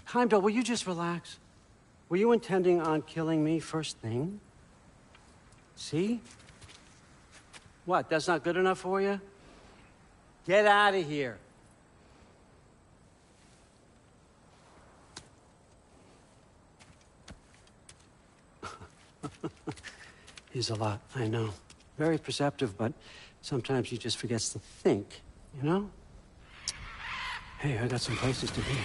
Heimdall, will you just relax? Were you intending on killing me first thing? See? What, that's not good enough for you? Get out of here. He's a lot, I know. Very perceptive, but sometimes he just forgets to think, you know? Hey, I got some places to be.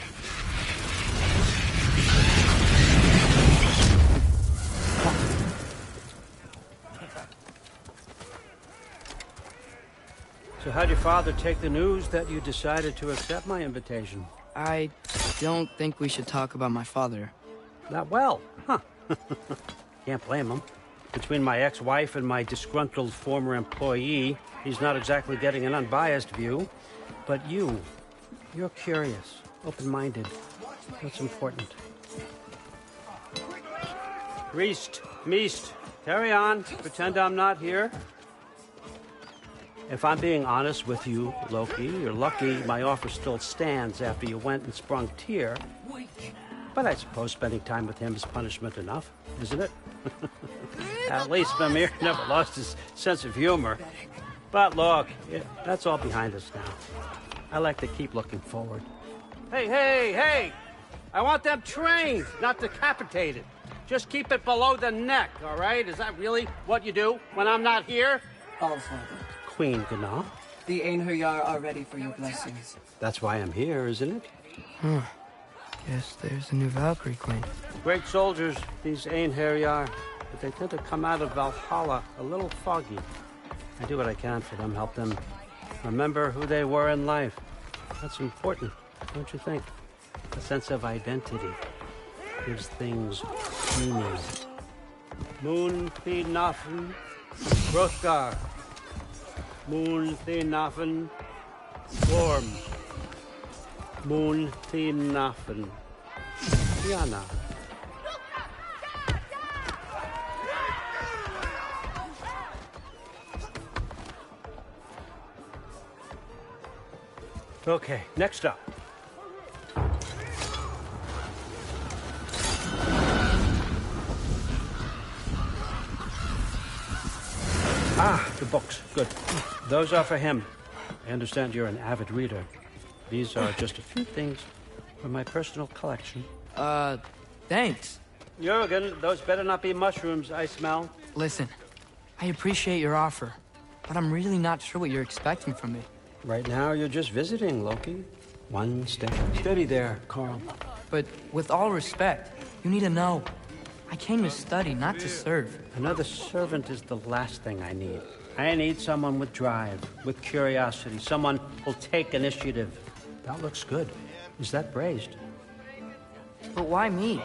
So how'd your father take the news that you decided to accept my invitation? I don't think we should talk about my father. Not well, huh? Can't blame him. Between my ex-wife and my disgruntled former employee, he's not exactly getting an unbiased view. But you're curious, open-minded. That's important. Meest, carry on. Pretend I'm not here. If I'm being honest with you, Loki, you're lucky my offer still stands after you went and sprung Tyr. But I suppose spending time with him is punishment enough, isn't it? At least Mimir never lost his sense of humor. But look, that's all behind us now. I like to keep looking forward. Hey! I want them trained, not decapitated. Just keep it below the neck, all right? Is that really what you do when I'm not here? Allfather. Queen Gná. The Einherjar are ready for your blessings. That's why I'm here, isn't it? Guess there's a new Valkyrie Queen. Great soldiers, these Einherjar. But they tend to come out of Valhalla a little foggy. I do what I can for them, help them remember who they were in life. That's important, don't you think? A sense of identity gives things meaning. Moon Thinafen, Hrothgar. Moon Thinafen, Gorm. Moon Thinafen, Diana. Okay, next up. The books. Good. Those are for him. I understand you're an avid reader. These are just a few things from my personal collection. Thanks. Jurgen, those better not be mushrooms I smell. Listen, I appreciate your offer, but I'm really not sure what you're expecting from me. Right now, you're just visiting, Loki. One step. Steady there, Carl. But with all respect, you need to know, I came to study, not to serve. Another servant is the last thing I need. I need someone with drive, with curiosity, someone who'll take initiative. That looks good. Is that braised? But why me?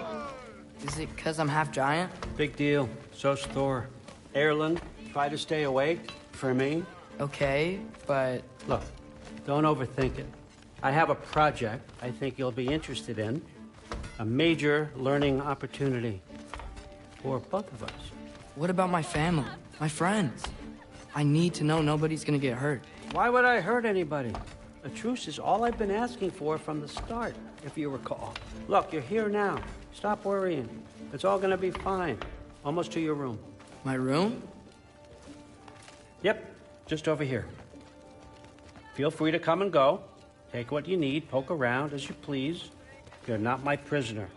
Is it because I'm half giant? Big deal. So's Thor. Erlen, try to stay awake for me. Okay, but... Look, don't overthink it. I have a project I think you'll be interested in. A major learning opportunity for both of us. What about my family, my friends? I need to know nobody's gonna get hurt. Why would I hurt anybody? A truce is all I've been asking for from the start, if you recall. Look, you're here now. Stop worrying. It's all gonna be fine. Almost to your room. My room? Yep, just over here. Feel free to come and go. Take what you need, poke around as you please. You're not my prisoner.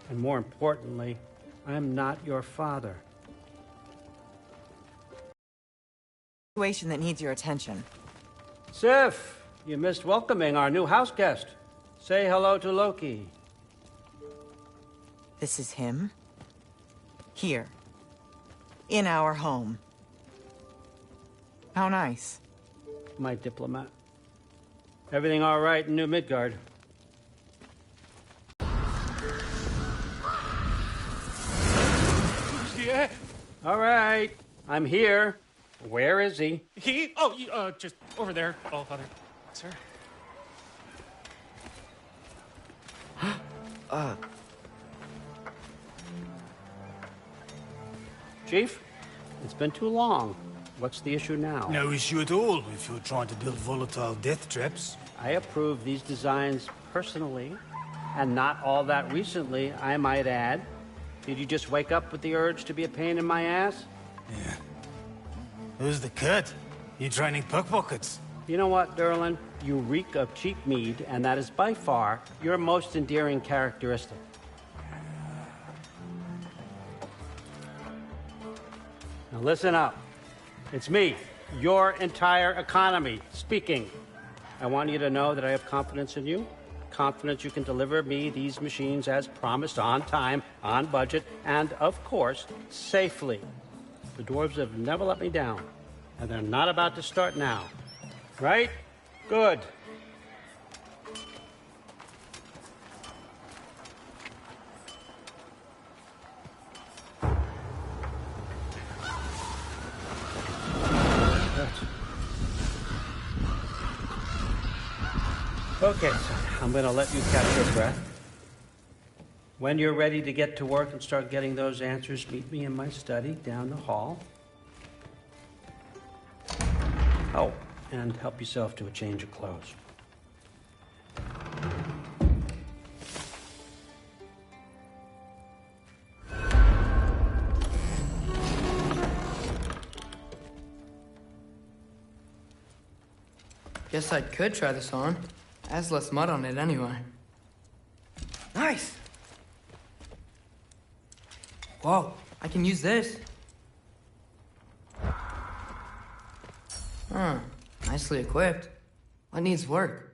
And more importantly, I'm not your father. Situation that needs your attention. Sif, you missed welcoming our new house guest. Say hello to Loki. This is him? Here. In our home. How nice. My diplomat. Everything all right in New Midgard? Yeah. All right. I'm here. Where is he? He? Oh, just over there, All Father. Sir? Chief, it's been too long. What's the issue now? No issue at all if you're trying to build volatile death traps. I approve these designs personally, and not all that recently, I might add. Did you just wake up with the urge to be a pain in my ass? Yeah. Who's the cut? You training pickpockets? You know what, Derlin? You reek of cheap mead, and that is by far your most endearing characteristic. Now listen up. It's me, your entire economy, speaking. I want you to know that I have confidence in you. Confidence you can deliver me these machines as promised, on time, on budget, and, of course, safely. The dwarves have never let me down, and they're not about to start now. Right? Good. Okay, so I'm going to let you catch your breath. When you're ready to get to work and start getting those answers, meet me in my study down the hall. Oh, and help yourself to a change of clothes. Guess I could try this on. Has less mud on it anyway. Nice! Whoa, I can use this. Huh, nicely equipped. What needs work?